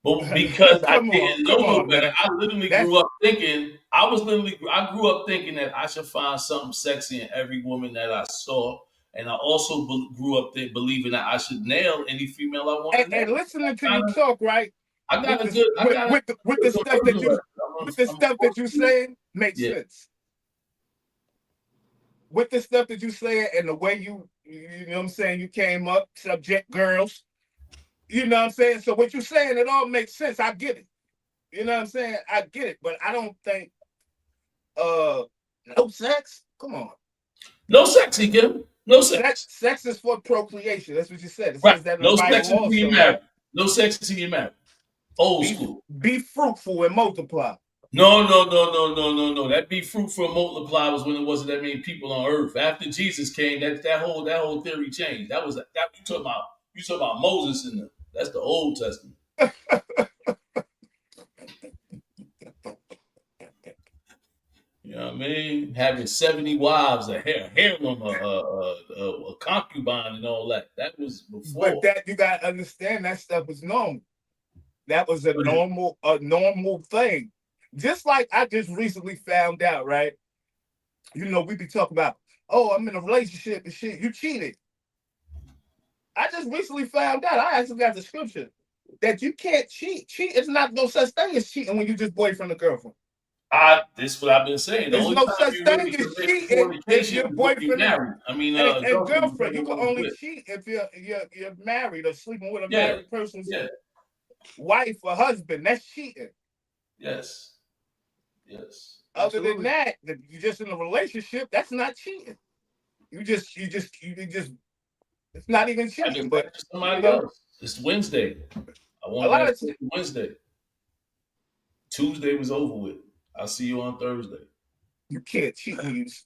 But because I Come didn't on, know no better, man. I literally grew up thinking that I should find something sexy in every woman that I saw. And I also grew up believing that I should nail any female I want to nail. And listening to you talk, right? I got with the stuff that you saying makes sense. With the stuff that you saying and the way you know what I'm saying, you came up, subject girls, you know what I'm saying? So what you're saying, it all makes sense. I get it. You know what I'm saying? I get it. But I don't think no sex? Come on. No sex, again. No sex. Sex is for procreation. That's what you said. It right. says that in no the Bible sex until you married. No sex until you married. Old school. Be fruitful and multiply. No. That be fruitful and multiply was when it wasn't that many people on earth. After Jesus came, that whole theory changed. That you talking about Moses in them. That's the Old Testament. You know what I mean? Having 70 wives, a harem, a concubine, and all that. That was before. But that you gotta understand, that stuff was normal. That was a normal thing. Just like I just recently found out, right? You know, we be talking about, oh, I'm in a relationship and shit. You cheated. I just recently found out. I actually got the scripture that you can't cheat. Cheat is not no such thing as cheating when you just boyfriend or girlfriend. This is what I've been saying. There's no such thing as cheating if your boyfriend married. I mean, and girlfriend. You can only cheat if you're married or sleeping with a married person's wife or husband. That's cheating. Yes. Other than that, if you're just in a relationship, that's not cheating. You just it's not even cheating. But somebody else. It's Wednesday. I want to Wednesday. Tuesday was over with. I'll see you on Thursday. You can't cheat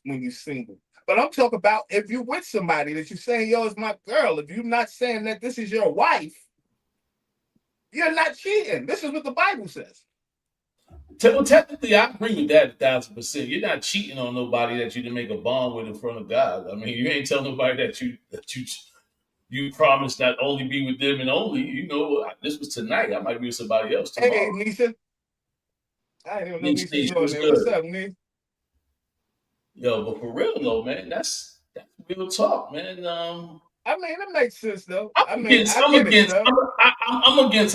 when you're single. But I'm talking about if you're with somebody that you're saying, yo, it's my girl. If you're not saying that this is your wife, you're not cheating. This is what the Bible says. Well, technically, I agree with that 1,000%. You're not cheating on nobody that you didn't make a bond with in front of God. I mean, you ain't telling nobody that you promised not only be with them and only. You know, this was tonight. I might be with somebody else tomorrow. Hey, Nisha. I didn't even know Nisha was there. What's up, Nisha? Yo, but for real though, man, that's real talk, man. I mean, it makes sense though. I'm against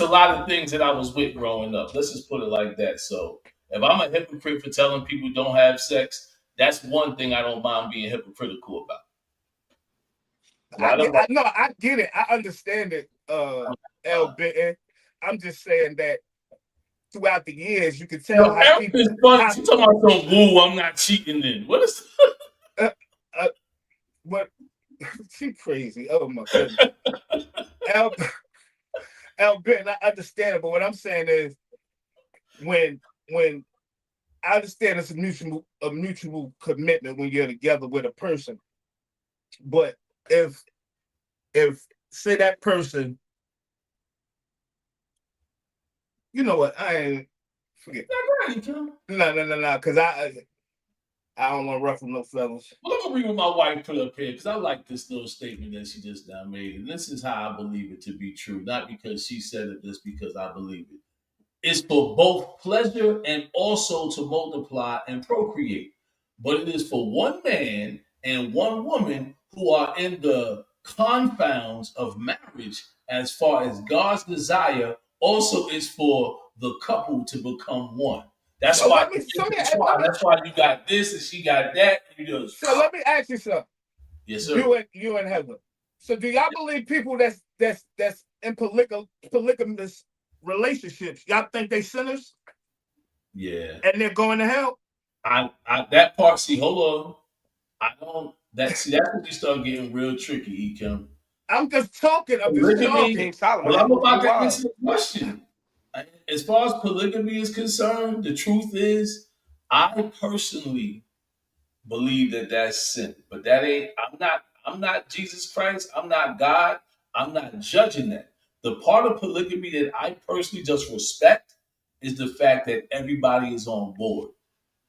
a lot of things that I was with growing up. Let's just put it like that. So if I'm a hypocrite for telling people don't have sex, that's one thing I don't mind being hypocritical about. I get it. I understand it, L. Benton. I'm just saying that throughout the years, you can tell how people. She's talking about some woo. I'm not cheating. Then what is? What? She crazy. Oh my goodness. L. Benton, I understand it, but what I'm saying is, when I understand it's a mutual commitment when you're together with a person, but if say that person, you know what, I ain't forget. No, because I don't want to ruffle no fellas. Well, I'm gonna read what my wife put up here because I like this little statement that she just now made, and this is how I believe it to be true, not because she said it, just because I believe it. It's for both pleasure and also to multiply and procreate, but it is for one man and one woman who are in the confounds of marriage as far as God's desire also is for the couple to become one. That's why you got this and she got that. So let me ask you something. Yes, sir. You and Heather. So do y'all believe people that's in polygamous relationships, y'all think they sinners? Yeah. And they're going to hell? I that part, see, hold on. I don't that's when you start getting real tricky, Ekim. I'm just talking. I'm just Polygamy. talking. Solomon Well, had I'm about multiple to wives. answer the question. As far as polygamy is concerned, the truth is, I personally believe that that's sin. But that ain't. I'm not Jesus Christ. I'm not God. I'm not judging that. The part of polygamy that I personally just respect is the fact that everybody is on board.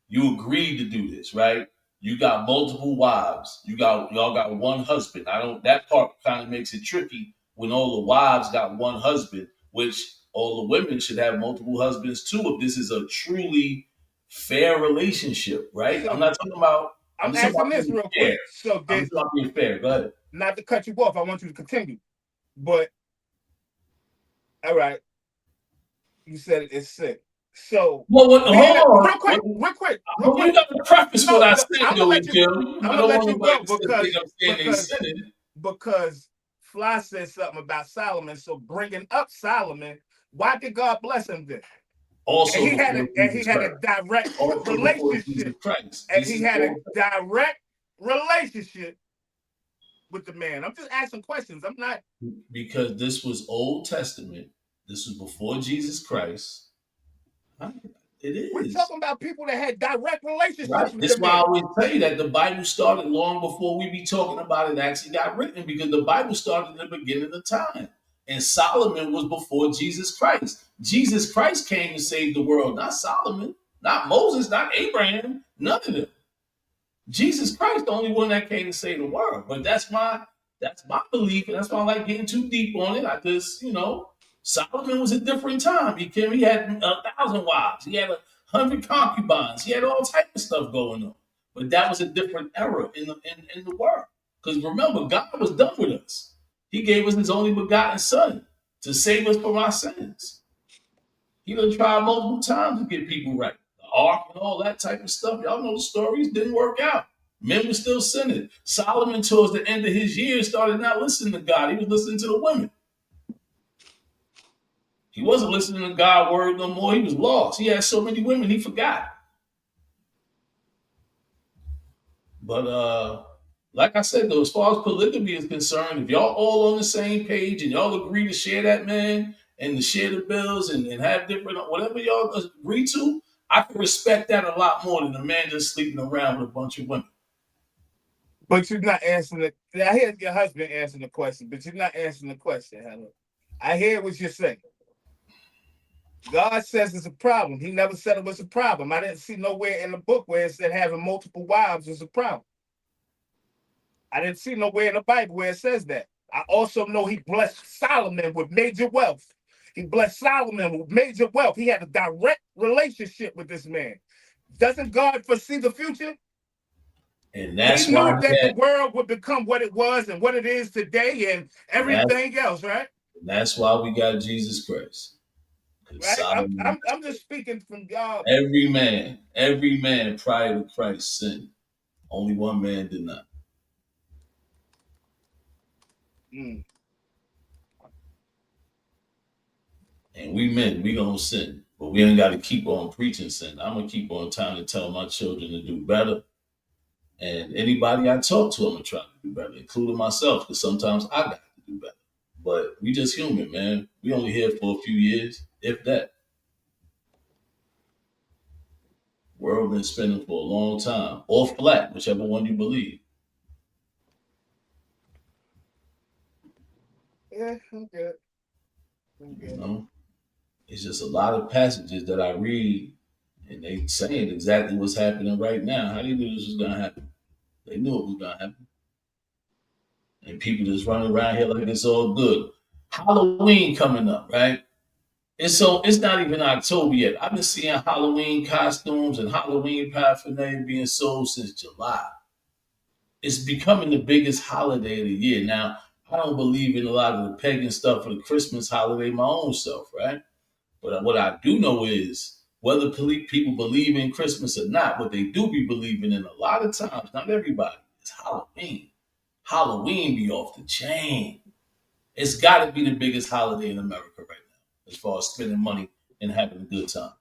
You agreed to do this, right? You got multiple wives. Y'all got one husband. I don't. That part kind of makes it tricky when all the wives got one husband, which all the women should have multiple husbands too. If this is a truly fair relationship, right? So I'm not talking about. I'm just talking asking about this being real fair. quick. So I'm did just talking about being fair. Go ahead. not to cut you off. I want you to continue. But all right, you said it's sin. So Well, being that, hold real on. quick, real quick, real But you quick. got to preface No, what I no, said, I'm gonna though, let you. Kim. I'm I gonna don't let want you nobody go to think I'm saying they because sinning. because Fly said something about Solomon. So bringing up Solomon, why did God bless him then? And Also he had before Jesus a Christ. direct Also before Jesus relationship, Christ. and This he is had a all direct relationship with the man. I'm just asking questions. I'm not. because this was Old Testament. This was before Jesus Christ. It We're is. talking about people that had direct relationships Right. with That's the why I man. always tell you that the Bible started long before we be talking about it actually got written, because the Bible started in the beginning of time. And Solomon was before Jesus Christ. Jesus Christ came to save the world, not Solomon, not Moses, not Abraham, none of them. Jesus Christ, the only one that came to save the world. But that's my belief, and that's why I like getting too deep on it. I just, Solomon was a different time. He had 1,000 wives. He had 100 concubines. He had all type of stuff going on. But that was a different era in the world. Because remember, God was done with us. He gave us his only begotten son to save us from our sins. He done tried multiple times to get people right. The ark and all that type of stuff. Y'all know the stories. Didn't work out. Men were still sinning. Solomon, towards the end of his years, started not listening to God. He was listening to the women. He wasn't listening to God's word no more. He was lost. He had so many women, he forgot. But like I said, though, as far as polygamy is concerned, if y'all all on the same page and y'all agree to share that man and to share the bills and have different, whatever y'all agree to, I can respect that a lot more than a man just sleeping around with a bunch of women. But you're not answering it. I hear your husband answering the question, but you're not answering the question, Helen. I hear what you're saying. God says it's a problem. He never said it was a problem. I didn't see nowhere in the book where it said having multiple wives is a problem. I didn't see nowhere in the Bible where it says that. I also know he blessed Solomon with major wealth. He blessed Solomon with major wealth. He had a direct relationship with this man. Doesn't God foresee the future? And that's He why knew that the world would become what it was and what it is today and everything else, right? that's why we got Jesus Christ. Right? I'm just speaking from God. Every man prior to Christ sinned. Only one man did not. Mm. And we men, we gonna sin. But we ain't gotta keep on preaching sin. I'm gonna keep on trying to tell my children to do better. And anybody I talk to, I'm gonna try to do better, including myself, because sometimes I got to do better. But we just human, man. We only here for a few years, if that. World been spinning for a long time, or flat, whichever one you believe. Yeah, I'm good. You know, it's just a lot of passages that I read, and they saying exactly what's happening right now. How they knew this was gonna happen? They knew it was gonna happen, and people just running around here like it's all good. Halloween coming up, right? It's not even October yet. I've been seeing Halloween costumes and Halloween paraphernalia being sold since July. It's becoming the biggest holiday of the year. Now, I don't believe in a lot of the pagan stuff for the Christmas holiday my own self, right? But what I do know is whether people believe in Christmas or not, what they do be believing in a lot of times, not everybody, is Halloween. Halloween be off the chain. It's got to be the biggest holiday in America right now, as far as spending money and having a good time.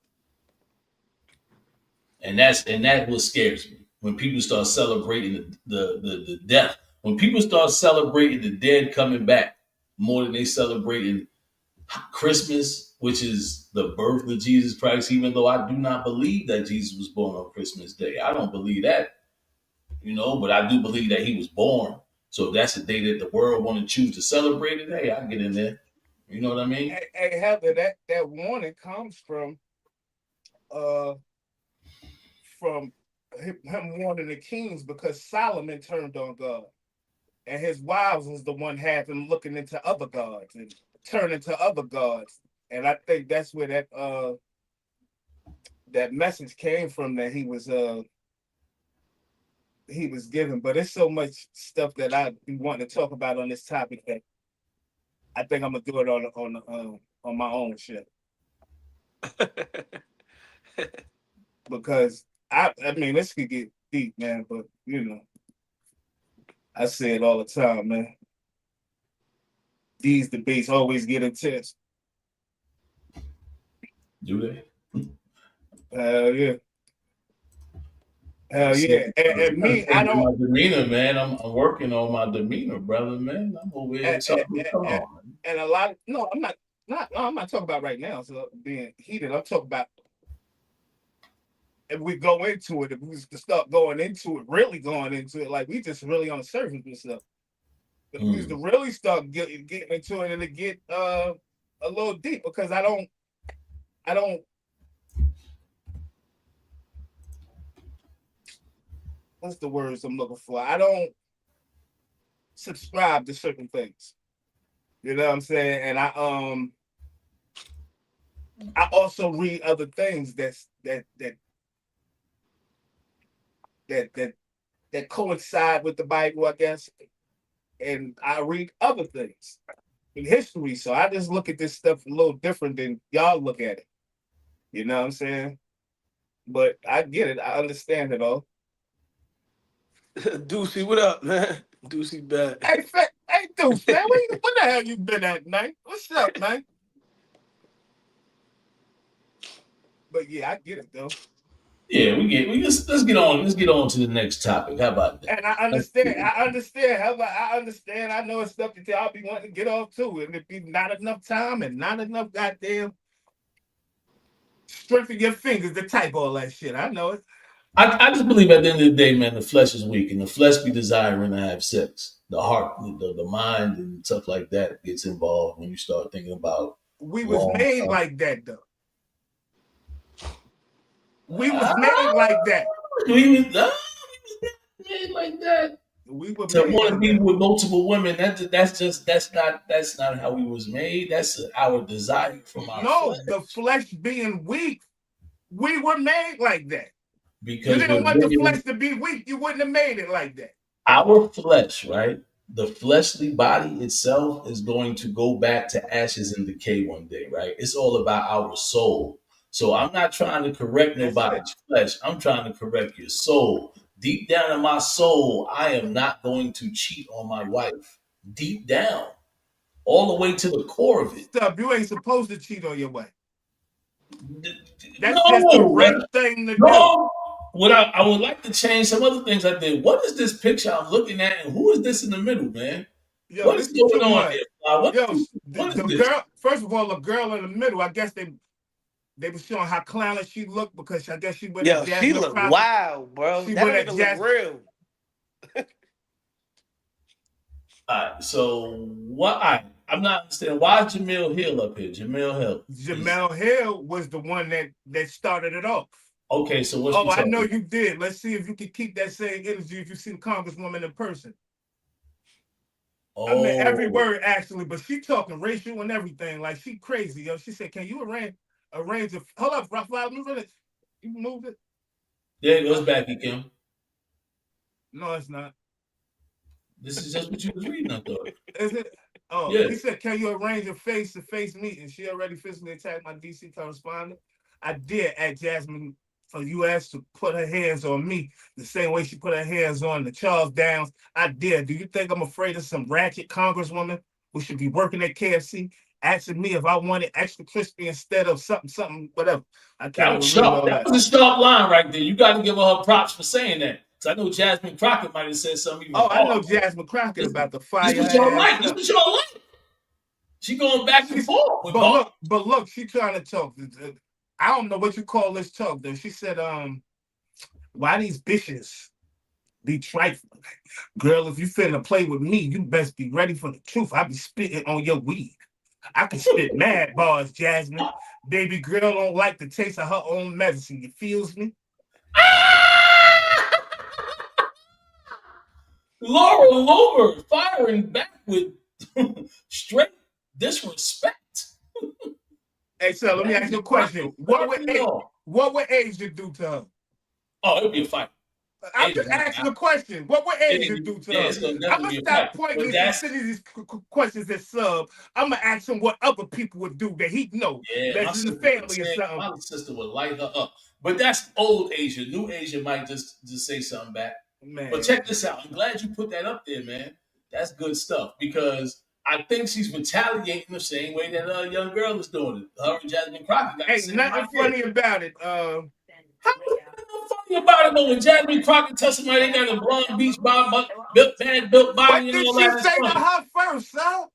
And that what scares me when people start celebrating the death When people start celebrating the dead coming back more than they celebrating Christmas, which is the birth of Jesus Christ, even though I do not believe that Jesus was born on Christmas Day. I don't believe that, but I do believe that he was born. So if that's the day that the world want to choose to celebrate it, hey, I get in there. You know what I mean? Hey, Heather, that warning comes from him warning the kings because Solomon turned on God, and his wives was the one having looking into other gods and turning to other gods, and I think that's where that message came from that he was given. But it's so much stuff that I be wanting to talk about on this topic that I think I'm gonna do it on my own shit. Because I mean, this could get deep, man, but I say it all the time, man. These debates always get intense. Do they? Hell yeah. Hell yeah. And me, I don't. My demeanor, man. I'm working on my demeanor, brother, man. I'm over here talking. Come on. And a lot. No, I'm not talking about right now. So being heated. I'm talking about if we go into it. If we start going into it, really going into it, like we just really on the surface and stuff. But we used to really start getting into it and to get a little deep because I don't. What's the words I'm looking for? I don't subscribe to certain things. You know what I'm saying? And I also read other things that coincide with the Bible, I guess. And I read other things in history. So I just look at this stuff a little different than y'all look at it. You know what I'm saying? But I get it. I understand it all. Deucey, what up, man? Deucey bad. Hey, Deuce, man, where the hell you been at, man? What's up, man? But yeah, I get it though. Yeah, let's get on to the next topic. How about that? And I understand. I understand. I know it's stuff that y'all be wanting to get off too, and it be not enough time and not enough goddamn strength in your fingers to type all that shit. I know it. I just believe at the end of the day, man, the flesh is weak, and the flesh be desiring to have sex. The heart, the mind, and stuff like that gets involved when you start thinking about. We was made like that, though. We was made like that. We was made like that. We were to want to be with multiple women. That's not how we was made. That's our desire from our flesh. The flesh being weak. We were made like that. Because you didn't want the flesh to be weak, you wouldn't have made it like that. Our flesh, right? The fleshly body itself is going to go back to ashes and decay one day, right? It's all about our soul. So I'm not trying to correct nobody's flesh. I'm trying to correct your soul. Deep down in my soul, I am not going to cheat on my wife. Deep down, all the way to the core of it. Stop. You ain't supposed to cheat on your wife. That's just the right thing to do. What I would like to change some other things I did. What is this picture I'm looking at, and who is this in the middle, man? Yo, what is going on here? What is this? Girl, first of all, the girl in the middle, I guess they were showing how clownish she looked because I guess she went at Jasmine. She looked wild, bro. That nigga look real. All right, so I'm not understanding. Why is Jamel Hill up here? Jamel Hill was the one that started it off. Okay, so what's I know you did. Let's see if you can keep that same energy if you see the Congresswoman in person. I mean, every word actually, but she talking racial and everything. Like, she crazy, yo. She said, can you arrange a... Hold up, Raphael, move it. You moved it? Yeah, it goes back, Kim. No, it's not. This is just what you was reading, I thought. Is it? Oh, yeah. He said, can you arrange a face-to-face meeting? She already physically attacked my D.C. correspondent. I did at Jasmine for U.S. to put her hands on me the same way she put her hands on the Charles Downs. I did. Do you think I'm afraid of some ratchet congresswoman who should be working at KFC asking me if I wanted extra crispy instead of something, whatever? I can't That was a sharp line right there. You got to give her props for saying that. So I know Jasmine Crockett might have said something. I know Jasmine Crockett about the fire. This was y'all like. This was y'all like. She going back and forth. But look, she trying to talk. I don't know what you call this talk though. She said, why these bitches be trifling? Girl, if you finna play with me, you best be ready for the truth. I be spitting on your weed. I can spit mad bars, Jasmine. Baby girl don't like the taste of her own medicine. You feels me? Laura Loomer firing back with straight disrespect. Hey, so let me ask you a question. What would Asia do to her? Oh, it would be a fight. I'm just asking a question. What would Asia do to her? I'm going to stop pointing these questions at Sub. I'm going to ask him what other people would do that he know. Yeah, that's in the family or something. My sister would light her up. But that's old Asia. New Asia might just say something back. Man. But check this out. I'm glad you put that up there, man. That's good stuff because I think she's retaliating the same way that a young girl is doing it. Her and Jasmine Crockett. Ain't nothing funny about it. How is nothing funny about it though? When Jasmine Crockett tells somebody they got a blonde beach bomb, built body, and all that. What did she say to her first, son?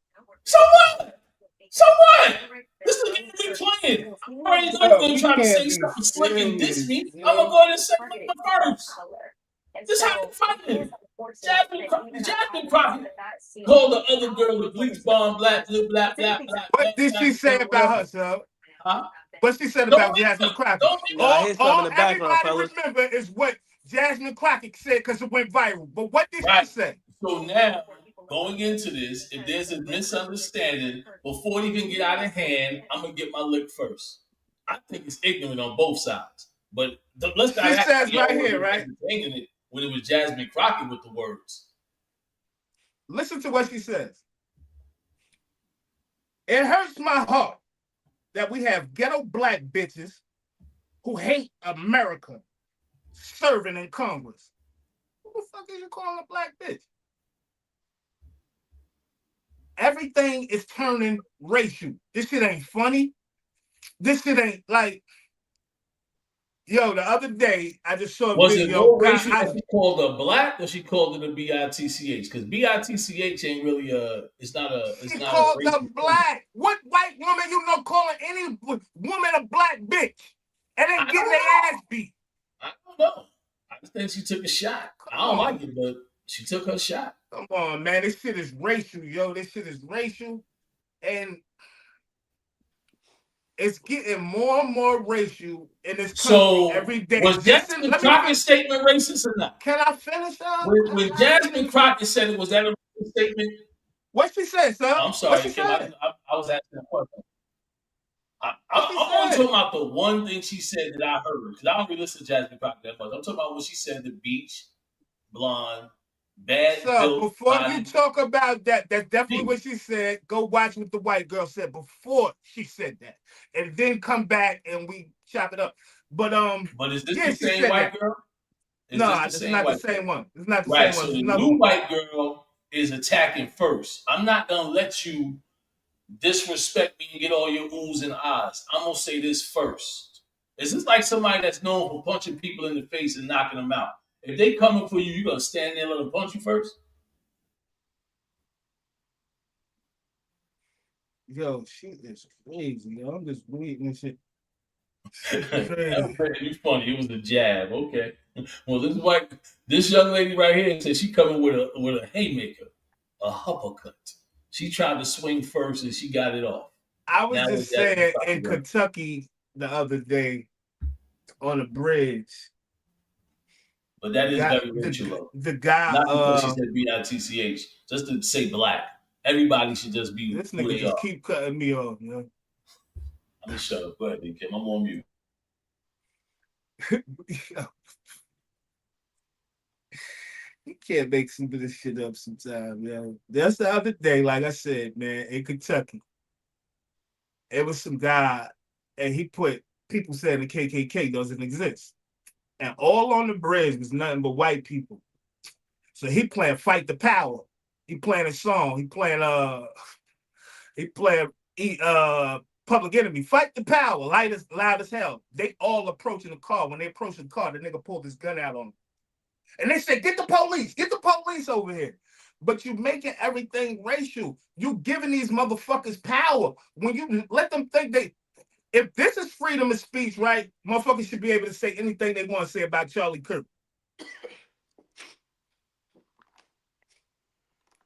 So what? So what? This is the game we playing. I'm already going to try to say something slick and diss me. I'm going to go ahead and say something first. This is how you fighting. Jasmine Crockett called the other girl the bleach bomb, black. What did she say about her, son? Huh? What she said about Jasmine Crockett? All everybody remember is what Jasmine Crockett said because it went viral. But what did she say? So now, going into this, if there's a misunderstanding, before it even get out of hand, I'm going to get my lick first. I think it's ignorant on both sides. But let's not says right here, right? It when it was Jasmine Crockett with the words. Listen to what she says. It hurts my heart that we have ghetto black bitches who hate America serving in Congress. Who the fuck is you calling a black bitch? Everything is turning racial. This shit ain't funny. This shit ain't like, yo, the other day, I just saw a video. Was it racial that she called her black or she called it a B-I-T-C-H? Because B-I-T-C-H ain't really it's not a called her black. What white woman you know calling any woman a black bitch? And then getting their ass beat? I don't know. I just think she took a shot. I don't like it, but she took her shot. Come on, man. This shit is racial, yo. This shit is racial. And it's getting more and more racial in this country every day. Was Jasmine Crockett's statement racist or not? Can I finish up? When Jasmine Crockett said it, was that a racist statement? What she said, sir? I'm sorry, Kim. I was asking a question. I'm only talking about the one thing she said that I heard. Because I don't really listen to Jasmine Crockett that much. I'm talking about what she said, the beach, blonde, bad. So before you talk about that, that's definitely what she said. Go watch what the white girl said before she said that. And then come back and we chop it up. But is this the same white girl? No, it's not the same one. It's not the same one. So the new white girl is attacking first. I'm not gonna let you disrespect me and get all your oohs and ahs. I'm gonna say this first. Is this like somebody that's known for punching people in the face and knocking them out? If they coming for you, you gonna stand there and let them punch you first? Yo, she is crazy. Yo, I'm just reading this shit. It's funny. It was a jab. Okay. Well, this young lady right here said she coming with a haymaker, a uppercut. She tried to swing first and she got it off. I was just saying in Kentucky the other day on a bridge. But that is very racial. The guy, not because she said B-I-T-C-H, just to say black. Everybody should just be. This nigga just keep cutting me off, man. I'm gonna shut up. Go ahead, Kim. I'm on mute. You can't make some of this shit up sometimes, yo. That's the other day, like I said, man, in Kentucky. It was some guy, and he put people saying the KKK doesn't exist. And all on the bridge was nothing but white people. So he playing Fight the Power. He playing a song. He playing Public Enemy. Fight the Power, loud as hell. They all approaching the car. When they approach the car, the nigga pulled his gun out on him. And they say, get the police over here. But you making everything racial. You giving these motherfuckers power. When you let them think if this is freedom of speech, right, motherfuckers should be able to say anything they want to say about Charlie Kirk.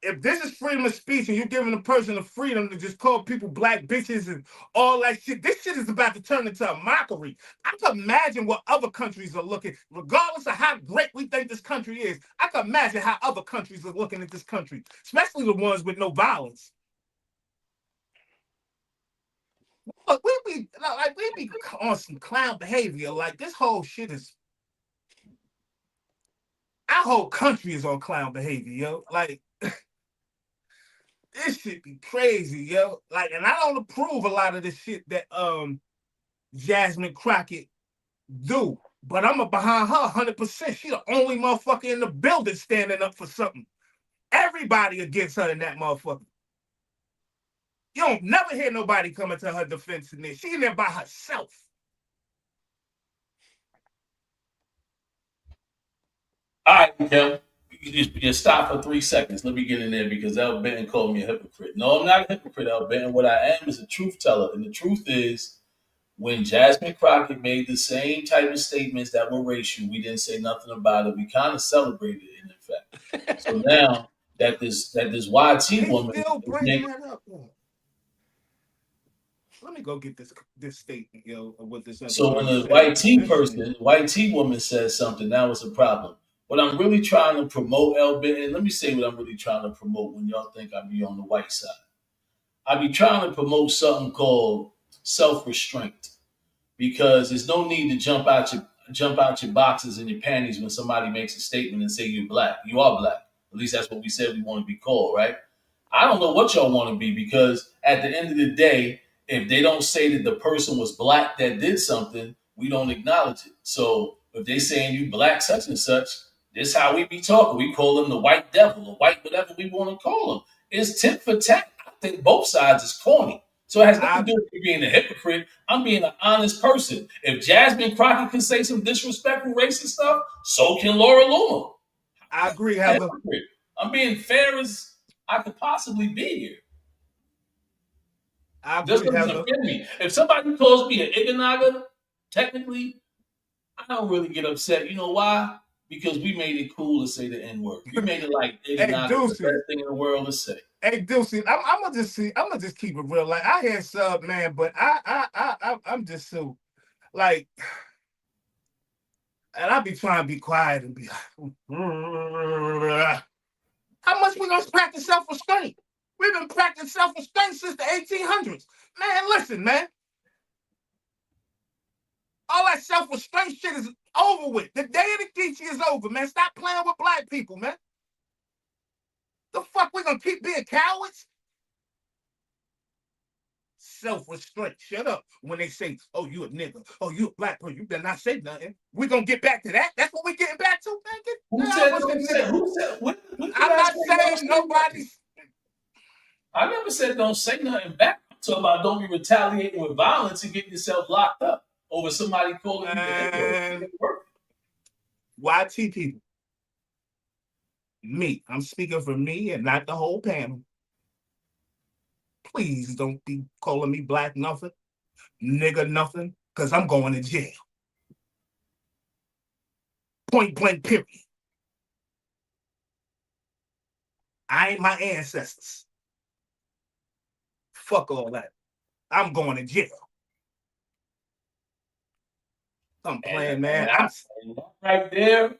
If this is freedom of speech and you're giving a person the freedom to just call people black bitches and all that shit, this shit is about to turn into a mockery. I can imagine what other countries are looking, regardless of how great we think this country is. I can imagine how other countries are looking at this country, especially the ones with no violence. Look, we be on some clown behavior. Like, this whole shit is, our whole country is on clown behavior, yo. Like, this shit be crazy, yo. Like, and I don't approve a lot of the shit that Jasmine Crockett do, but I'm behind her 100%. She the only motherfucker in the building standing up for something. Everybody against her in that motherfucker. You don't never hear nobody coming to her defense in this. She in there by herself. All right, Kim. You just stop for 3 seconds. Let me get in there because El Benton called me a hypocrite. No, I'm not a hypocrite, El Benton. What I am is a truth teller. And the truth is, when Jasmine Crockett made the same type of statements that were racial, we didn't say nothing about it. We kind of celebrated it, in fact. So now that this YT woman still bringing that up. Let me go get this statement, yo, of what this. So when the YT woman says something, now it's a problem. What I'm really trying to promote, El Benton, let me say what I'm really trying to promote when y'all think I be on the white side. I be trying to promote something called self-restraint, because there's no need to jump out your boxes and your panties when somebody makes a statement and say you're black. You are black. At least that's what we said we want to be called, right? I don't know what y'all want to be, because at the end of the day, if they don't say that the person was black that did something, we don't acknowledge it. So if they saying you black such and such, this how we be talking. We call them the white devil, or white whatever we want to call them. It's tit for tat. I think both sides is corny. So it has nothing to do with being a hypocrite. I'm being an honest person. If Jasmine Crockett can say some disrespectful, racist stuff, so can Laura Loomer. I agree, Heather. I'm being fair as I could possibly be here. I agree, Heather. Me. If somebody calls me an Iganaga, technically, I don't really get upset. You know why? Because we made it cool to say the N-word. We made it like Iganaga the best thing in the world to say. Hey, Deucey, I'm gonna just keep it real. Like, I had sub, man, but I'm just so, like, and I be trying to be quiet and be like, how much we gonna practice self-restraint? We've been practicing self-restraint since the 1800s. Man, listen, man. All that self-restraint shit is over with. The day of the Geechee is over, man. Stop playing with black people, man. The fuck we gonna keep being cowards? Self-restraint. Shut up. When they say, oh, you a nigga. Oh, you a black person. You better not say nothing. We gonna get back to that. That's what we getting back to, man. Who said? I'm not saying nobody's. I never said don't say nothing back. I'm talking about don't be retaliating with violence and getting yourself locked up over somebody calling you. YT people. Me. I'm speaking for me and not the whole panel. Please don't be calling me black nothing, nigga nothing, because I'm going to jail. Point blank, period. I ain't my ancestors. Fuck all that. I'm going to jail. I'm playing, man. Right there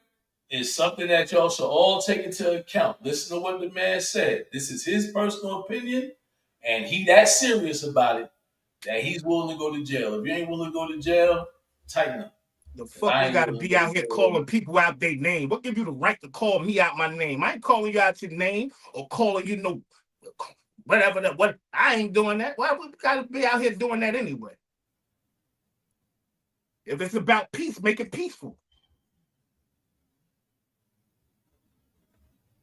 is something that y'all should all take into account. Listen to what the man said. This is his personal opinion, and he that serious about it that he's willing to go to jail. If you ain't willing to go to jail, tighten up. The fuck you gotta be out here calling people out their name? What give you the right to call me out my name? I ain't calling you out your name or calling you no whatever that. What I ain't doing that. Why we gotta be out here doing that anyway? If it's about peace, make it peaceful.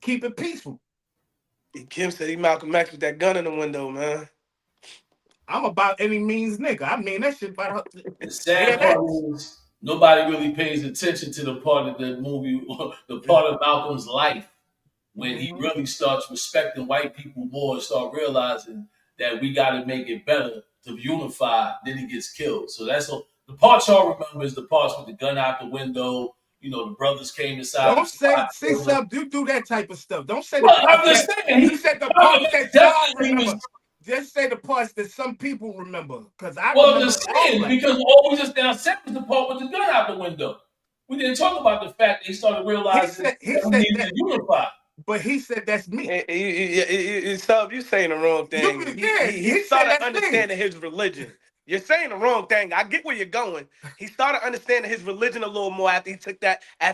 Keep it peaceful. Kim said he Malcolm X with that gun in the window, man. I'm about any means nigga. I mean that shit about the sad part is nobody really pays attention to the part of the movie, the part of Malcolm's life when he really starts respecting white people more and start realizing that we got to make it better to unify. Then he gets killed. So that's all. The parts y'all remember is the parts with the gun out the window. You know, the brothers came inside. Don't say stuff. You do that type of stuff. Don't say the Well, parts I'm just saying. you said the parts that y'all remember. Just say the parts that some people remember. Because I remember. I'm just saying, because all we just now said was the part with the gun out the window. We didn't talk about the fact they started realizing that we needed to unify. But he said that's me. Sub, you're saying the wrong thing. He started understanding his religion. You're saying the wrong thing. I get where you're going. He started understanding his religion a little more after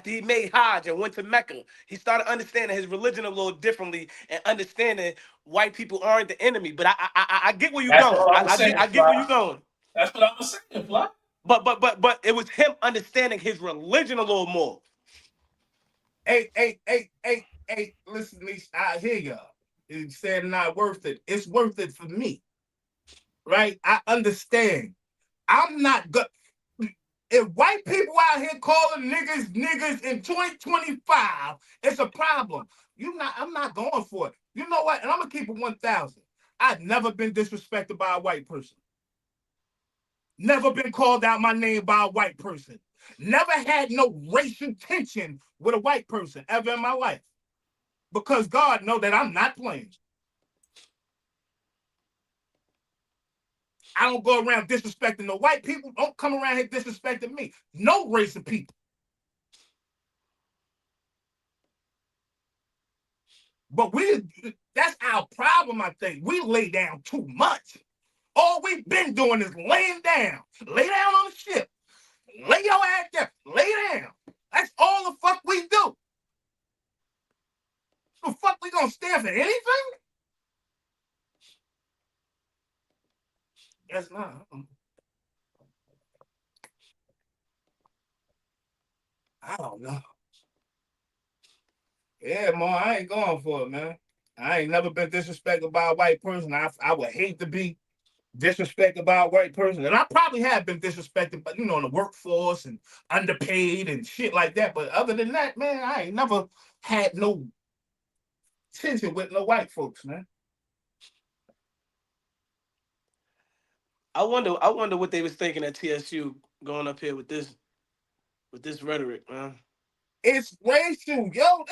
he made Hajj and went to Mecca. He started understanding his religion a little differently and understanding white people aren't the enemy. But I get where you're going. I get where you're going. That's what I was saying, Fly. But it was him understanding his religion a little more. Hey, listen, I hear y'all. You said not worth it. It's worth it for me. Right? I understand. I'm not good. If white people out here calling niggas in 2025, it's a problem. I'm not going for it. You know what? And I'm gonna keep it 1,000. I've never been disrespected by a white person. Never been called out my name by a white person. Never had no racial tension with a white person ever in my life. Because God knows that I'm not playing. I don't go around disrespecting the white people. Don't come around here disrespecting me. No race of people. But that's our problem, I think. We lay down too much. All we've been doing is laying down. Lay down on the ship. Lay your ass down. Lay down. That's all the fuck we do. The fuck we gonna stand for anything? That's not. I don't know. Yeah, man, I ain't going for it, man. I ain't never been disrespected by a white person. I would hate to be disrespected by a white person. And I probably have been disrespected, but in the workforce and underpaid and shit like that. But other than that, man, I ain't never had no tension with no white folks, man. I wonder what they was thinking at TSU going up here with this rhetoric, man. It's racial, yo.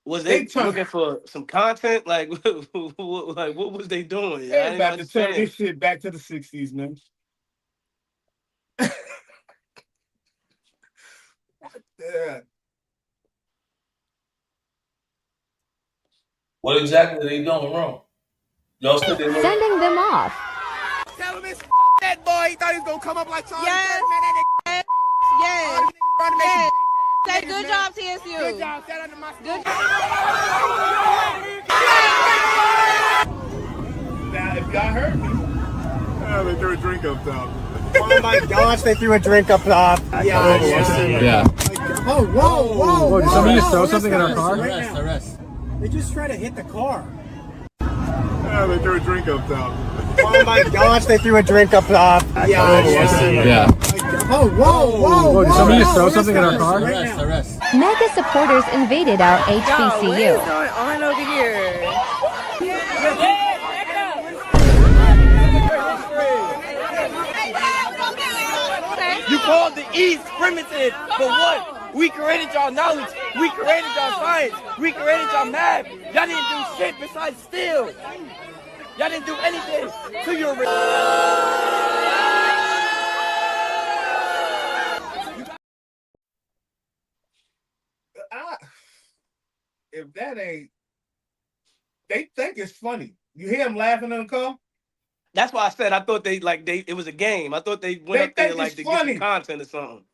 Was they looking for some content? Like what was they doing? They about to turn this shit back to the 60s, man. Yeah. What exactly are they doing wrong? Y'all said they were sending them off. Tell him it's that boy. He thought he was gonna come up like Charlie Kirk, man. Yes. Say good job, TSU. Good job. That under my good job. Now, if y'all heard me, they threw a drink up top. Oh my gosh, they threw a drink up top. Yeah. Oh, whoa. Did somebody just throw something in our car? Arrest. They just tried to hit the car. Yeah, they threw a drink up top. Oh my gosh, they threw a drink up top. Yeah. Oh, whoa. Did somebody just throw something in our car? Arrest. Mega supporters invaded our HBCU. What is going on over here? You called the East primitive, but what? We created y'all knowledge. We created y'all science. We created y'all math. Y'all didn't do shit besides steal. Y'all didn't do anything to your. If that ain't, they think it's funny. You hear them laughing in the car? That's why I said I thought it was a game. I thought they went up there like to get some content or something.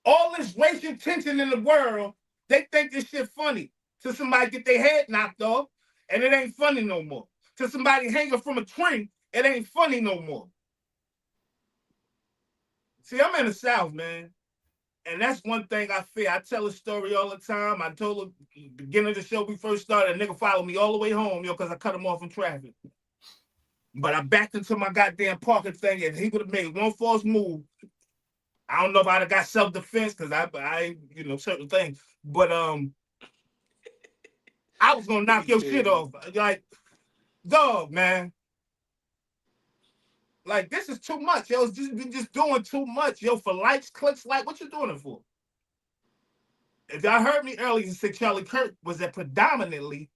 All this racial tension in the world, they think this shit funny. Till somebody get their head knocked off, and it ain't funny no more. Till somebody hanging from a tree, it ain't funny no more. See, I'm in the South, man. And that's one thing I fear. I tell a story all the time. I told her beginning of the show we first started, a nigga followed me all the way home, because I cut him off in traffic. But I backed into my goddamn parking thing, and he would have made one false move. I don't know if I'd have got self-defense because I certain things. But I was gonna knock your shit off. Like, dog, man. Like, this is too much, yo. It's just doing too much, yo. For likes, clicks, like, what you doing it for? If y'all heard me earlier, you said Charlie Kirk was at predominantly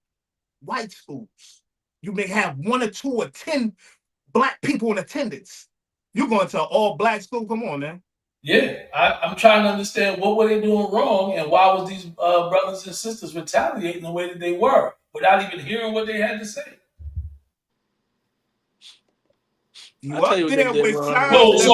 white schools. You may have 1 or 2 or 10 black people in attendance. You going to an all-black school? Come on, man. Yeah, I'm trying to understand what were they doing wrong, and why was these brothers and sisters retaliating the way that they were without even hearing what they had to say. You up there with So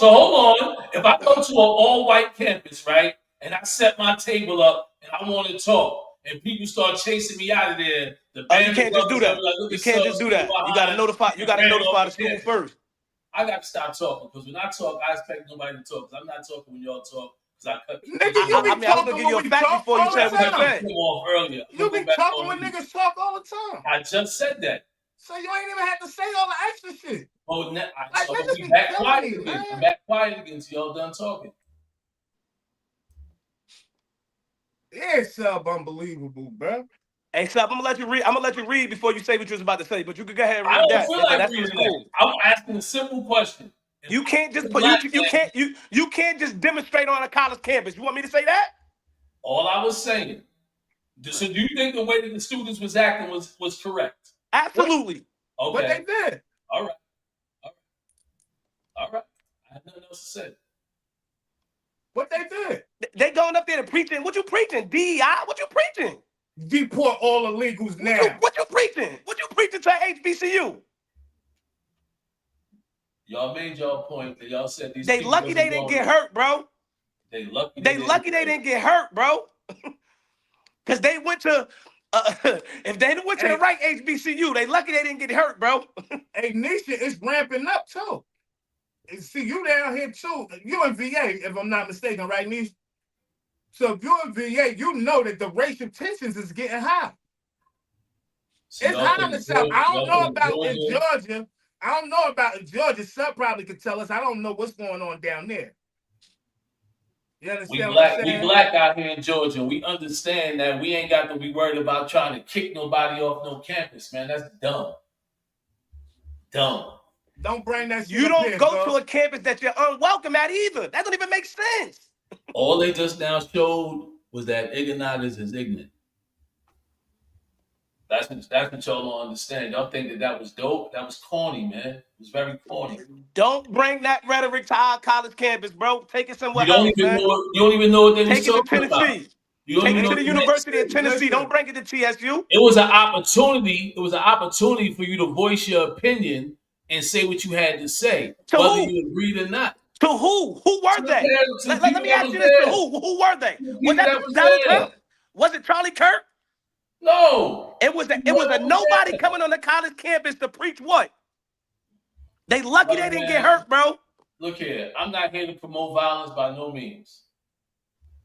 hold on. If I go to an all-white campus, right, and I set my table up and I want to talk, and people start chasing me out of there, you can't just do that. You can't just do that. You gotta notify. You gotta notify the school first. I got to stop talking because when I talk, I expect nobody to talk. Because I'm not talking when y'all talk. Because I cut. I was gonna give you a fact before you said what you said. Off earlier. You be talking when niggas talk all the time. I just said that. So you ain't even have to say all the extra shit. Oh, I'm back quiet again. I'm back quiet again so y'all done talking. Yeah, Sub, unbelievable, bro. Hey, Sub, I'm gonna let you read before you say what you was about to say, but you can go ahead and read I don't that. feel like That's reading cool. that. I'm asking a simple question. You can't just you can't just demonstrate on a college campus. You want me to say that? All I was saying. So do you think the way that the students was acting was correct? Absolutely. Okay. What they did. All right. I have nothing else to say. What they did. They going up there to preaching. What you preaching? DEI? What you preaching? Deport all illegals now. What you preaching? What you preaching to HBCU? Y'all made y'all point that y'all said these. They lucky they didn't get hurt, bro. They lucky they didn't get hurt, bro. Because they went to if they went to the right HBCU, they lucky they didn't get hurt, bro. Hey, Nisha, it's ramping up too. See, you down here too. You in VA, if I'm not mistaken, right, Nisha? So if you're in VA, you know that the racial tensions is getting high. It's high in the South. I don't know about in Georgia. I don't know about in Georgia. Sub probably could tell us. I don't know what's going on down there. You understand what I'm saying? We black out here in Georgia. We understand that we ain't got to be worried about trying to kick nobody off no campus, man. That's dumb. Dumb. Don't bring that shit. You don't go to a campus that you're unwelcome at either. That don't even make sense. All they just now showed was that ignorance is ignorant. That's what y'all don't understand. Y'all think that was dope. That was corny, man. It was very corny. Don't bring that rhetoric to our college campus, bro. Take it somewhere else, man. You don't even know what they was talking about. Take it to Take it to the University of Tennessee. Don't bring it to TSU. It was an opportunity. It was an opportunity for you to voice your opinion and say what you had to say, whether you agreed or not. To who? Who were they? Let me ask you this: to who? Who were they? Was that Charlie Kirk? Was it Charlie Kirk? No. It was a nobody coming on the college campus to preach what? They lucky they didn't get hurt, bro. Look here, I'm not here to promote violence by no means.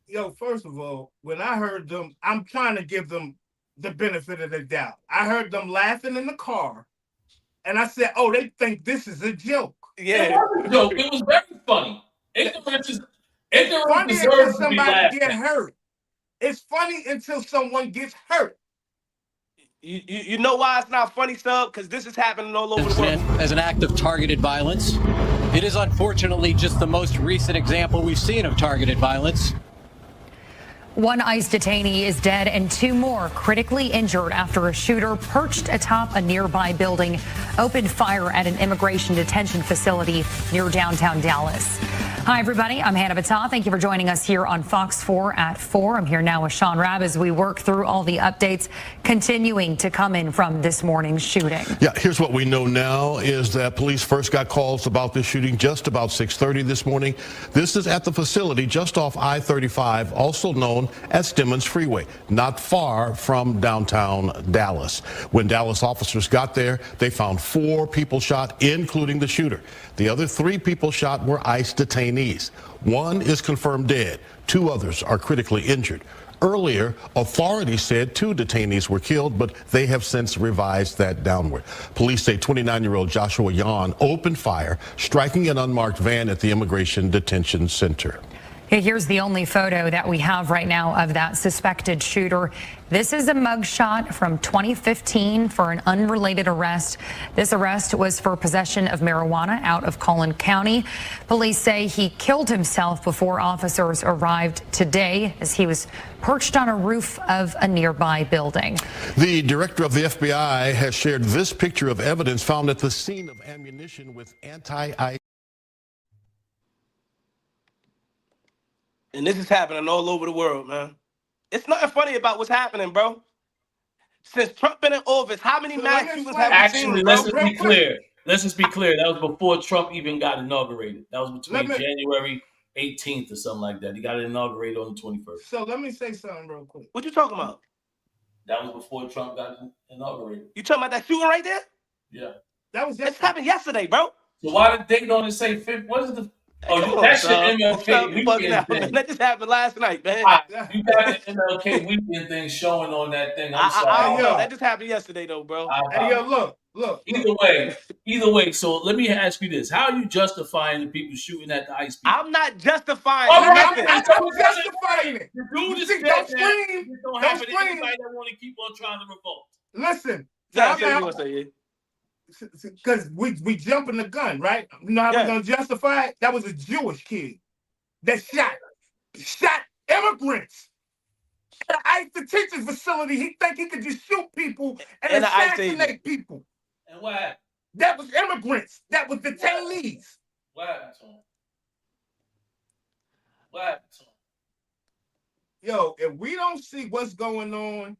Yo, first of all, when I heard them, I'm trying to give them the benefit of the doubt. I heard them laughing in the car, and I said, "Oh, they think this is a joke." Yeah, it was a joke. It was very funny. Ignorance funny deserves until to be somebody get hurt. It's funny until someone gets hurt. You know why it's not funny, Sub? Because this is happening all over the world. As an act of targeted violence. It is unfortunately just the most recent example we've seen of targeted violence. One ICE detainee is dead and 2 more critically injured after a shooter perched atop a nearby building opened fire at an immigration detention facility near downtown Dallas. Hi, everybody. I'm Hannah Battah. Thank you for joining us here on Fox 4 at 4. I'm here now with Sean Rabb as we work through all the updates continuing to come in from this morning's shooting. Yeah, here's what we know now is that police first got calls about this shooting just about 6:30 this morning. This is at the facility just off I-35, also known as Stemmons Freeway, not far from downtown Dallas. When Dallas officers got there, they found 4 people shot, including the shooter. The other 3 people shot were ICE detainees. 1 is confirmed dead. 2 others are critically injured. Earlier, authorities said 2 detainees were killed, but they have since revised that downward. Police say 29-year-old Joshua Yan opened fire, striking an unmarked van at the Immigration Detention Center. Here's the only photo that we have right now of that suspected shooter. This is a mugshot from 2015 for an unrelated arrest. This arrest was for possession of marijuana out of Collin County. Police say he killed himself before officers arrived today as he was perched on a roof of a nearby building. The director of the FBI has shared this picture of evidence found at the scene of ammunition with anti-ICE. And this is happening all over the world, man. It's nothing funny about what's happening, bro. Since Trump been in office, how many mass shootings have we seen? Actually, let's just be clear. Let's just be clear. That was before Trump even got inaugurated. That was between January 18th or something like that. He got inaugurated on the 21st. So let me say something real quick. What you talking about? That was before Trump got inaugurated. You talking about that shooting right there? Yeah. That was just happened yesterday, bro. So why did they don't say 5th? What is the? Oh, that shit MLK weekend thing. That just happened last night, man. You got the MLK weekend thing showing on that thing. I'm sorry. I don't know. That just happened yesterday, though, bro. Hey, yo, look. Either way. So let me ask you this: how are you justifying the people shooting at the ICE? I'm not justifying. I'm justifying it. The dude is don't scream. Don't happen to anybody that want to keep on trying to revolt. Listen. Yeah. Because we jumping the gun, right? You know how we're gonna justify it? That was a Jewish kid that shot immigrants at the ICE detention facility. He think he could just shoot people and assassinate people. And what happened? That was immigrants. That was detainees. What happened to him? What happened to him? Yo, if we don't see what's going on.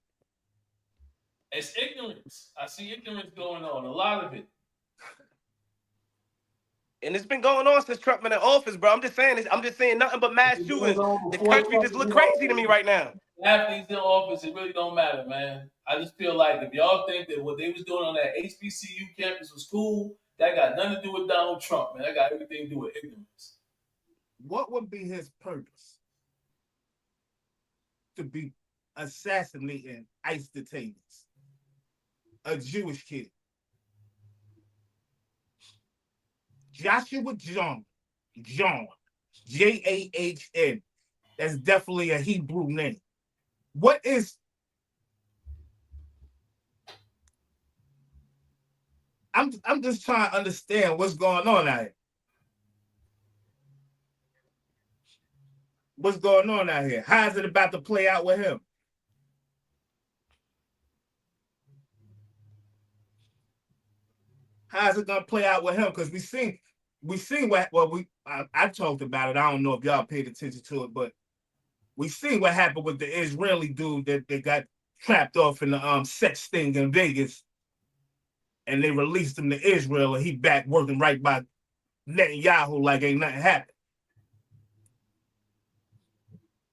It's ignorance. I see ignorance going on. A lot of it. And it's been going on since Trump been in office, bro. I'm just saying this. I'm just saying nothing but mass shootings. The country just look crazy to me right now. After he's in office, it really don't matter, man. I just feel like if y'all think that what they was doing on that HBCU campus was cool, that got nothing to do with Donald Trump, man. That got everything to do with ignorance. What would be his purpose? To be assassinating ICE detainees. A Jewish kid. Joshua John, Jahn. That's definitely a Hebrew name. What is? I'm just trying to understand what's going on out here. What's going on out here? How is it about to play out with him? How's it gonna play out with him? Because we seen what I talked about it. I don't know if y'all paid attention to it, but we seen what happened with the Israeli dude that got trapped off in the sex sting in Vegas, and they released him to Israel, and he back working right by Netanyahu like ain't nothing happened.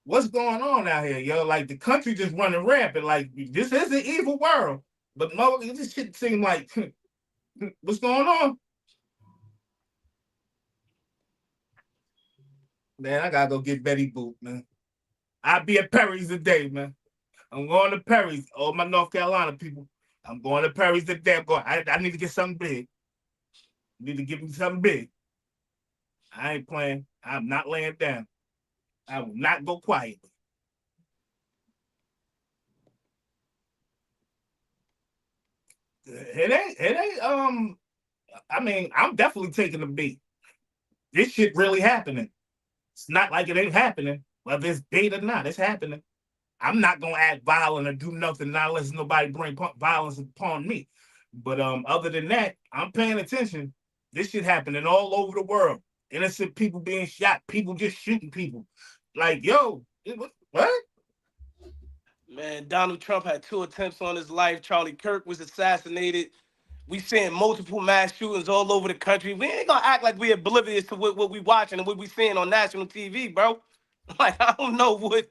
What's going on out here, yo? Like the country just running rampant. Like this is an evil world, but this shit seem like. What's going on? Man, I gotta go get Betty Boop, man. I'll be at Perry's today, man. I'm going to Perry's. All my North Carolina people. I'm going to Perry's today. I need to get something big. You need to give me something big. I ain't playing. I'm not laying down. I will not go quietly. It ain't, I mean, I'm definitely taking a beat. This shit really happening. It's not like it ain't happening. Whether it's bait or not, it's happening. I'm not going to act violent or do nothing not unless nobody bring violence upon me. But other than that, I'm paying attention. This shit happening all over the world. Innocent people being shot. People just shooting people. Like, yo, what? Man, Donald Trump had 2 attempts on his life. Charlie Kirk was assassinated. We seeing multiple mass shootings all over the country. We ain't gonna act like we're oblivious to what we watching and what we seeing on national TV, bro. Like, I don't know what.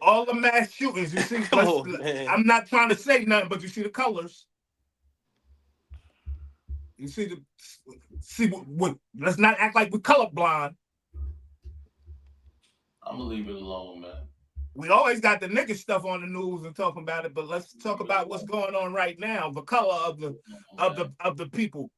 All the mass shootings, you see. Come on, man. I'm not trying to say nothing, but you see the colors. You see what let's not act like we're colorblind. I'm gonna leave it alone, man. We always got the nigga stuff on the news and talking about it, but let's talk about what's going on right now. The color of the people.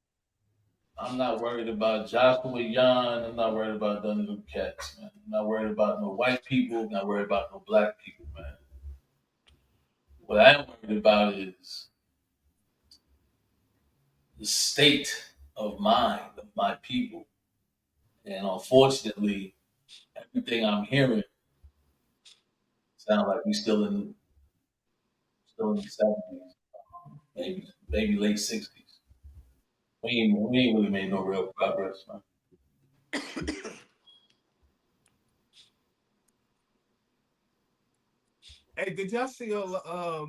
I'm not worried about Joshua Yan. I'm not worried about none of them cats, man. I'm not worried about no white people. I'm not worried about no black people, man. What I am worried about is the state of mind of my people. And unfortunately, everything I'm hearing sounds like we still in the 70s, maybe late 60s. We ain't really made no real progress, man. Hey, did y'all see I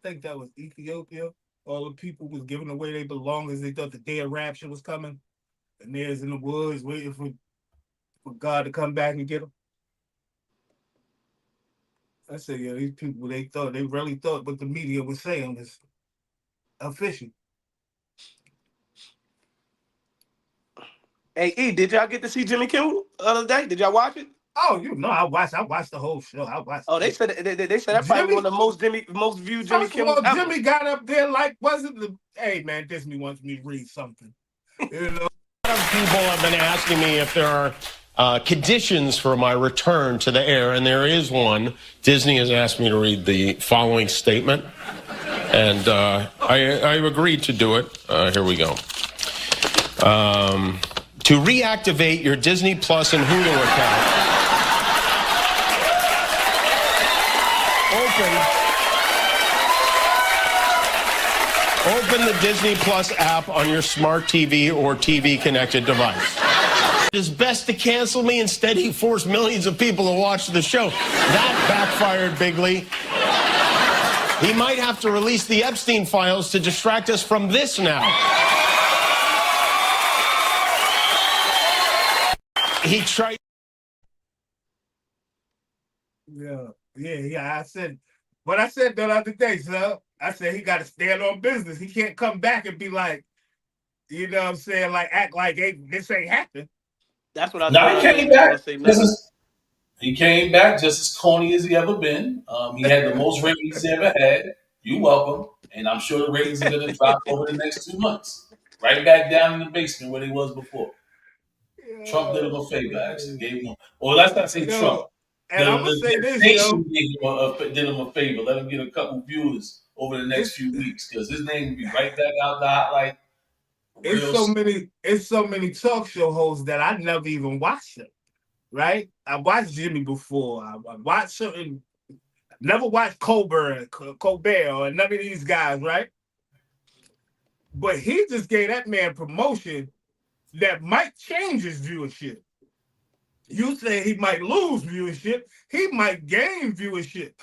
think that was Ethiopia. All the people was giving away their belongings. They thought the day of rapture was coming. And there's in the woods waiting for God to come back and get them. I said, yeah, these people, they really thought what the media was saying was official. Hey, E, did y'all get to see Jimmy Kimmel the other day? Did y'all watch it? Oh, I watched the whole show. They said that probably one of the most viewed Jimmy Kimmel ever. Jimmy got up there like, hey man, Disney wants me to read something. You know? A lot of people have been asking me if there are conditions for my return to the air, and there is one. Disney has asked me to read the following statement, and I agreed to do it. Here we go. To reactivate your Disney Plus and Hulu account, open the Disney Plus app on your smart TV or TV-connected device. It is best to cancel me. Instead, he forced millions of people to watch the show. That backfired bigly. He might have to release the Epstein files to distract us from this now. He tried. Yeah. I said the other day, sir. I said he got to stand on business. He can't come back and be like, you know what I'm saying, like act like this ain't happened. That's what I thought. He came back. He came back just as corny as he ever been. He had the most ratings he ever had. You're welcome. And I'm sure the ratings are going to drop over the next 2 months. Right back down in the basement where they was before. Trump did him a favor, actually. Gave him, or let's not say Trump. And I'm going to say this, nation did him a favor. Let him get a couple viewers over the next few weeks, because his name will be right back out the hotlight. It's so many talk show hosts that I never even watched them. Right? I watched Jimmy before. I watched certain. Never watched Colbert or none of these guys. Right? But he just gave that man promotion that might change his viewership. You say he might lose viewership. He might gain viewership.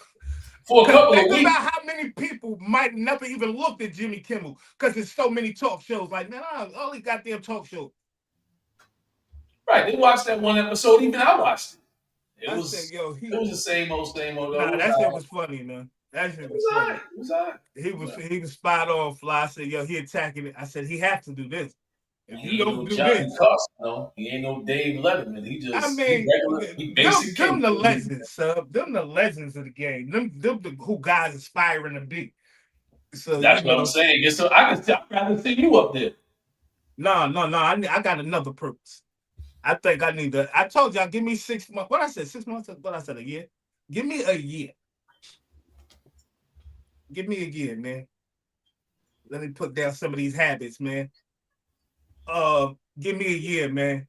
For a couple of weeks. Think about how many people might never even looked at Jimmy Kimmel because there's so many talk shows. Like, man, all these goddamn talk shows. Right, they watched that one episode. Even I watched it. It was the same old. Nah, that shit was funny, man. That shit was funny. It was all right. He was spot on, Fly. I said, he attacking it. I said, he has to do this. If you don't do this, he ain't no Dave Letterman. He just, them the legends, sub. Them the legends of the game. Them the who guys aspiring to be. So that's what I'm saying. So I'd rather see you up there. No. I got another purpose. I think I need to. I told y'all, give me 6 months. What I said, 6 months? What I said, a year? Give me a year. Give me a year, man. Let me put down some of these habits, man. Give me a year, man.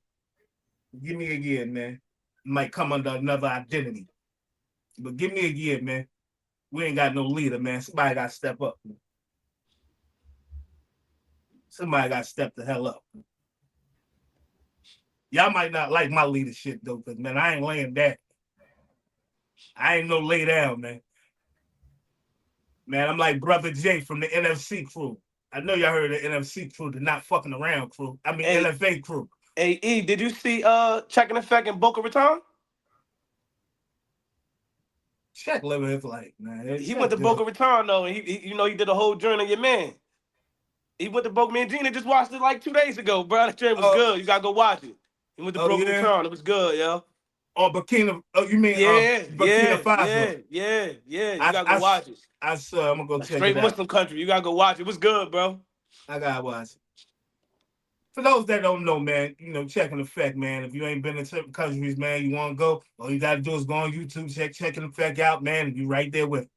Give me a year, man. Might come under another identity. But give me a year, man. We ain't got no leader, man. Somebody got to step up. Somebody got to step the hell up. Y'all might not like my leadership, though, because, man, I ain't laying down. I ain't no lay down, man. Man, I'm like Brother Jay from the NFC crew. I know y'all heard of the NFC crew, the not fucking around crew. I mean, LFA crew. Hey, E, did you see Check and Effect in Boca Raton? Check living his life, man. He went to Boca Raton, though, and he did a whole journey of your man. He went to Boca. Me and Gina just watched it like 2 days ago, bro. That journey was good. You gotta go watch it. He went to Boca Raton. It was good, yo. Oh, Burkina. Oh, you mean Burkina Faso? Yeah. You gotta go watch it. I'm gonna go check it out. Straight Muslim country. You gotta go watch it. It was good, bro. I gotta watch it. For those that don't know, man, check in effect, man. If you ain't been in certain countries, man, you want to go, all you gotta do is go on YouTube, check in effect out, man, and you right there with him.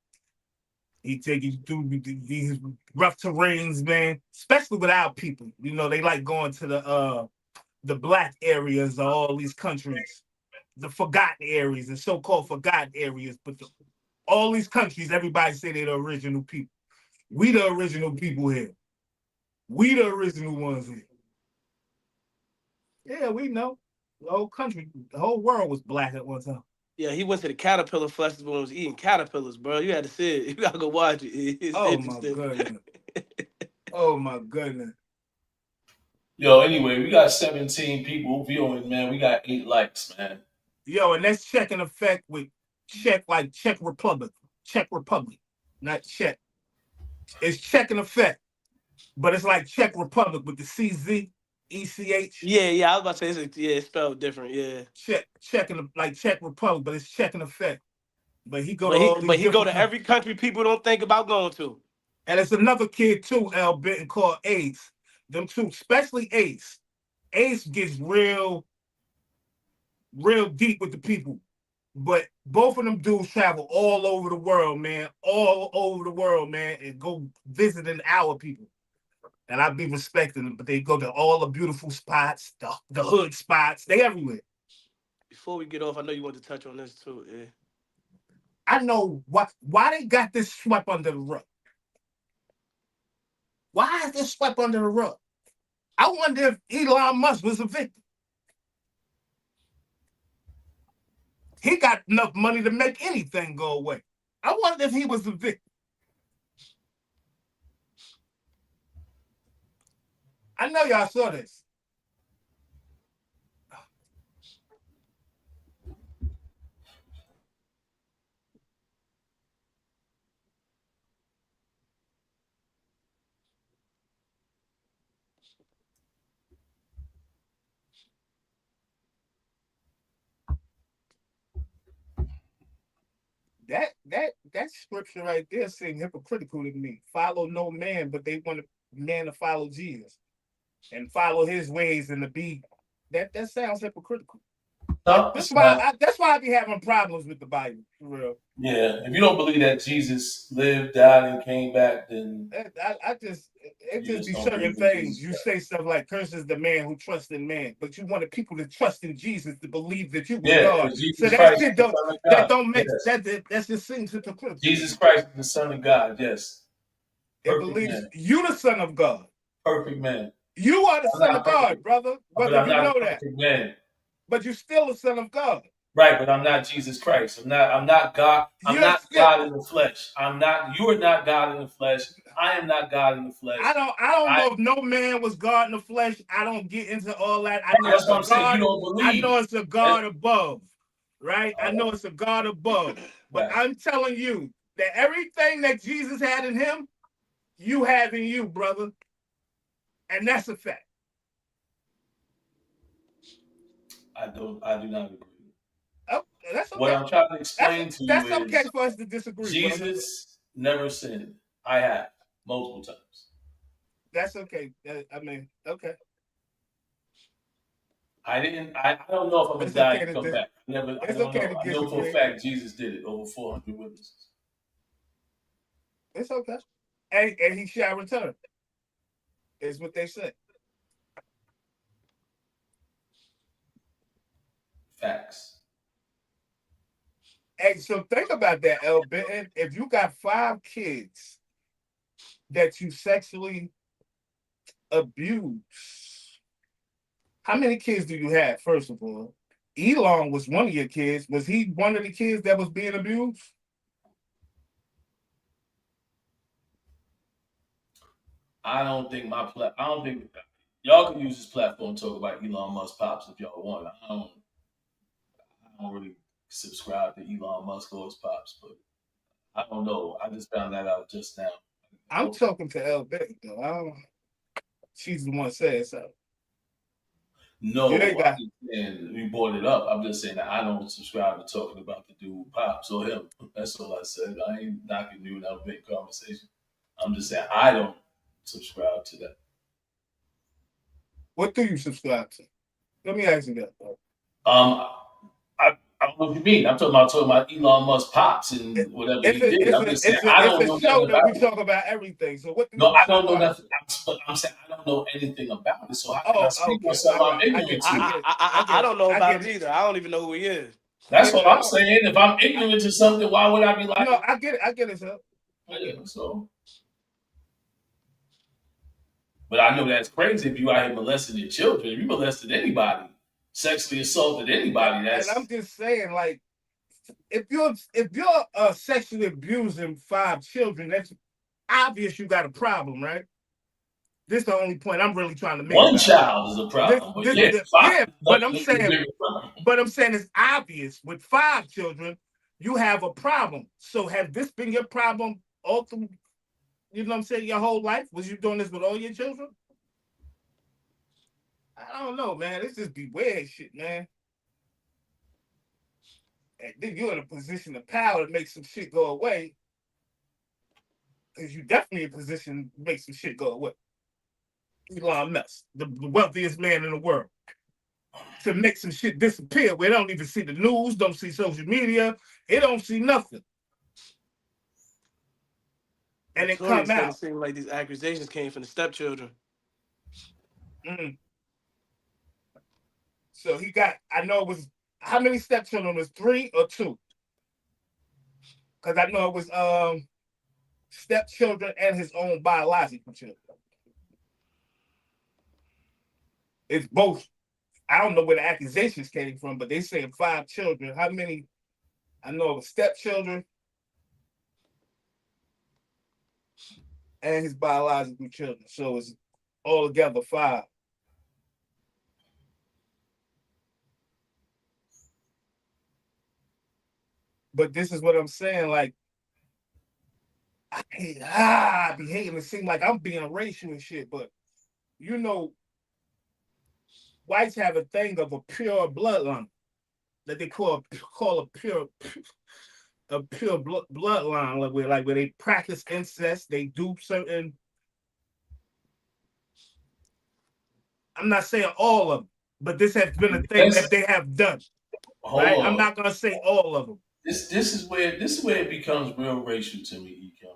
He take you through these rough terrains, man, especially with our people. They like going to the black areas of all these countries, the forgotten areas, the so-called forgotten areas. But all these countries, everybody say they're the original people. We the original people here. We the original ones here. Yeah, we know. The whole country, the whole world was black at one time. Yeah, he went to the caterpillar festival and was eating caterpillars, bro. You had to see it. You gotta go watch it. It's interesting. My goodness. Oh my goodness. Yo, anyway, we got 17 people viewing, man. We got 8 likes, man. Yo, and that's Czech in effect with Czech, like Czech Republic, not Czech. It's Czech in effect, but it's like Czech Republic with the CZ. ECH. Yeah. I was about to say it's spelled different. Yeah. Czech Republic, but it's Czech in effect. But he go to every country people don't think about going to. And it's another kid too, L. Benton, called Ace. Them two, especially Ace. Ace gets real deep with the people. But both of them dudes travel all over the world, man. All over the world, man, and go visiting our people. And I be respecting them, but they go to all the beautiful spots, the hood spots. They everywhere. Before we get off, I know you want to touch on this too. Yeah. I know why they got this swept under the rug. Why is this swept under the rug? I wonder if Elon Musk was a victim. He got enough money to make anything go away. I wonder if he was a victim. I know y'all saw this. That scripture right there seems hypocritical to me. Follow no man, but they want a man to follow Jesus and follow his ways and to be. That sounds hypocritical. That's why I be having problems with the Bible, for real. Yeah, if you don't believe that Jesus lived, died, and came back, then it just be certain things. You say stuff like, "Curses the man who trusts in man," but you wanted people to trust in Jesus to believe that you were God. So that shit don't make that just seems hypocritical. Jesus Christ is the Son of God. Yes, it believes you the Son of God. Perfect man. You are the Son of God, brother. But Whether you not know a that. Man. But you're still the Son of God. Right, but I'm not Jesus Christ. I'm not God. I'm not God in the flesh. You are not God in the flesh. I am not God in the flesh. I don't know if no man was God in the flesh. I don't get into all that. I know that's what I'm saying. You don't believe. I know it's a God above. Right? I know it's a God above. But I'm telling you that everything that Jesus had in him, you have in you, brother. And that's a fact. I do not agree. Oh, that's okay. What I'm trying to explain to you that's is okay for us to disagree. Jesus never sinned. I have multiple times. That's okay. I mean, okay. I don't know if I'm gonna die and come back. I know for a fact Jesus did it. Over 400 witnesses. It's okay. And he shall return. Is what they say. Facts. Hey, so think about that, L. Benton. If you got 5 kids that you sexually abuse, how many kids do you have, first of all? Elon was one of your kids. Was he one of the kids that was being abused? I don't think y'all can use this platform to talk about Elon Musk pops if y'all want. I don't really subscribe to Elon Musk or his pops, but I don't know. I just found that out just now. I'm talking to L. Benton, though. She's the one saying so. No, You ain't got. and we brought it up. I'm just saying that I don't subscribe to talking about the dude Pops or him. That's all I said. I ain't knocking you in that big conversation. I'm just saying I don't subscribe to that. What do you subscribe to? Let me ask you that. Bro. I don't know what you mean. I'm talking about Elon Musk Pops and whatever he did. I'm just saying I don't know show nothing that about we it. talk about everything. So what? No, I don't know nothing. I'm saying I don't know anything about it. So how can I speak on something I'm ignorant to? I don't know about it either. I don't even know who he is. That's what I'm saying. If I'm ignorant to something, why would I be like? No, I get it. I get it, sir. Yeah, so. But I know that's crazy if you out here molesting your children. If you molested anybody, sexually assaulted anybody, that's. And I'm just saying, like, if you're sexually abusing 5 children, that's obvious you got a problem, right? This is the only point I'm really trying to make. One child is a problem. But I'm saying it's obvious with 5 children, you have a problem. So have this been your problem all through, you know what I'm saying, your whole life? Was you doing this with all your children? I don't know, man. This just be weird shit, man. And then you're in a position of power to make some shit go away. Because you definitely in a position to make some shit go away. Elon Musk, the wealthiest man in the world. To make some shit disappear. We don't even see the news, don't see social media. It don't see nothing. And it come out. It seemed like these accusations came from the stepchildren. So he got, I know it was, how many stepchildren? Was 3 or 2? Because I know it was stepchildren and his own biological children. It's both. I don't know where the accusations came from, but they saying 5 children. How many? I know it was stepchildren and his biological children. So it's altogether 5. But this is what I'm saying. Like, I be hating to seem like I'm being racial and shit, but you know, whites have a thing of a pure bloodline that they call a pure bloodline, like where they practice incest, they do certain. I'm not saying all of them, but this has been a thing that they have done. Right? I'm not gonna say all of them. This is where it becomes real racial to me, Ekim.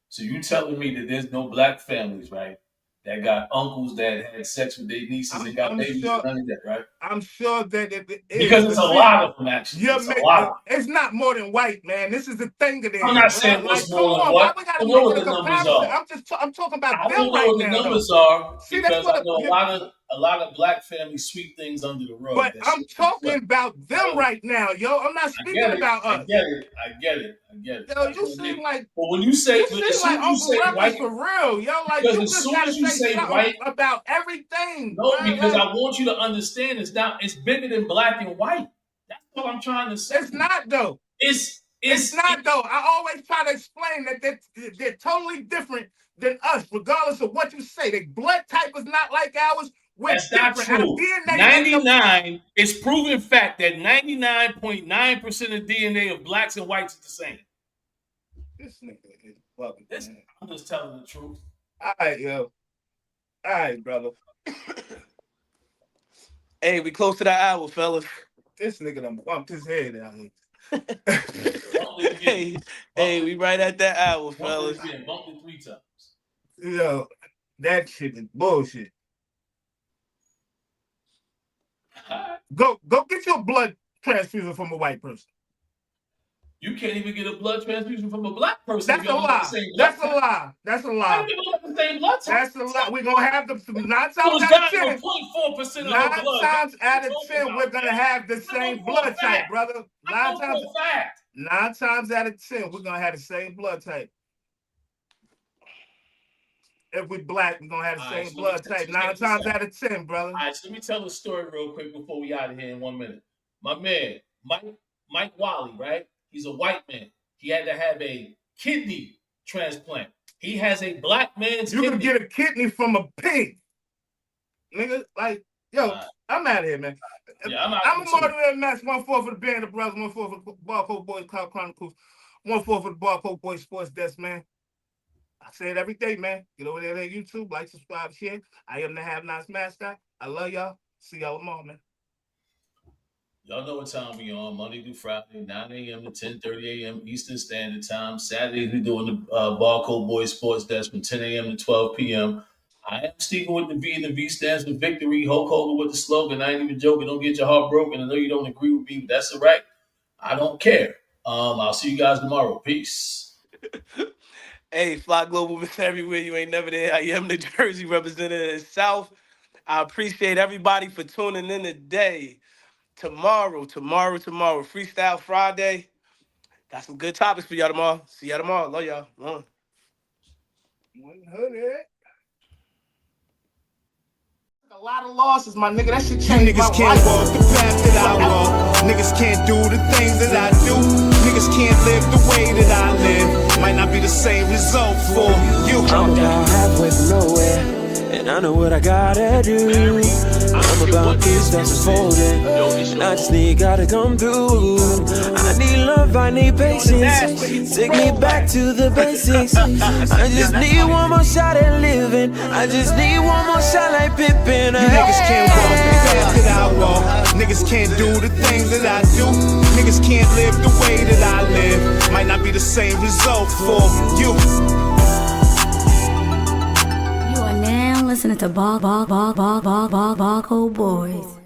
So you telling me that there's no black families, right, that got uncles that had sex with their nieces and got babies and none of that, right? I'm sure that it is. Because it's a lot of them, actually. It's not more than white, man. This is the thing that it is. I'm not saying what's more than white. I don't know what the numbers are. I'm talking about I them don't know right what the now, numbers though. are because I know a lot of black families sweep things under the rug. But I'm talking about them right now, yo. I'm not speaking about us. I get it. Yo, you seem like. But when you say, you seem like Uncle Ruckus for real, yo. Like you just gotta say something about everything. No, because I want you to understand it's bigger than black and white. That's what I'm trying to say. It's not though. It's not though. I always try to explain that they're totally different than us, regardless of what you say. Their blood type is not like ours. That's not true. 99, it's proven fact that 99.9% of DNA of blacks and whites is the same. This nigga is fucking. I'm just telling the truth. All right, yo. All right, brother. Hey, we close to that hour, fellas. This nigga done bumped his head out here. hey, we right at that hour, fellas. Bumped it 3 times. Yo, that shit is bullshit. Go get your blood transfusion from a white person. You can't even get a blood transfusion from a black person. That's a lie. That's a lie. That's a lie. The same blood type. That's a lie. We're gonna have the 9 times out of 10. 0.4% of 9 times out of 10, we're gonna have the same blood type, brother. 9 times out of 10, we're gonna have the same blood type. If we're black, we're gonna have the same blood type 9 times out of 10, brother. All right, so let me tell a story real quick before we out of here in 1 minute. My man, Mike Wally, right? He's a white man. He had to have a kidney transplant. He has a black man's kidney. You can get a kidney from a pig. Nigga, like, yo, I'm out of here, man. Yeah, I'm a moderator match. 1-4 for the Band of Brothers, 1-4 for the Barcode Boys Cloud Chronicles, 1-4 for the Barcode Boys Sports Desk, man. I say it every day, man. Get over there on YouTube, like, subscribe, share. I am the Have-Nots mascot. I love y'all. See y'all tomorrow, man. Y'all know what time we on. Monday through Friday, 9 a.m. to 10:30 a.m. Eastern Standard Time. Saturday, we're doing the Barcode Boys Sports Desk from 10 a.m. to 12 p.m. I am sticking with the V, and the V stands for victory. Hulk Hogan with the slogan. I ain't even joking. Don't get your heart broken. I know you don't agree with me, but that's all right. I don't care. I'll see you guys tomorrow. Peace. Hey, Fly Global is everywhere. You ain't never there. I am the Jersey representative in the South. I appreciate everybody for tuning in today. Tomorrow, Freestyle Friday. Got some good topics for y'all tomorrow. See y'all tomorrow. Love y'all. 100. A lot of losses, my nigga. That shit You changed niggas my can't life. walk the path that I walk. Niggas can't do the things that I do. Niggas can't live the way that I live. Might not be the same result for you. I'm about halfway from nowhere, and I know what I gotta do. I'm about these that's unfolding, and I just need God to come through. I need love, I need patience. Take me back to the basics. I just need one more shot at living. I just need one more shot like Pippin. You niggas can't walk the path that I walk. Niggas can't do the things that I do. Niggas can't live the way that I live. Might not be the same result for you. You are now listening to Barcode Boys.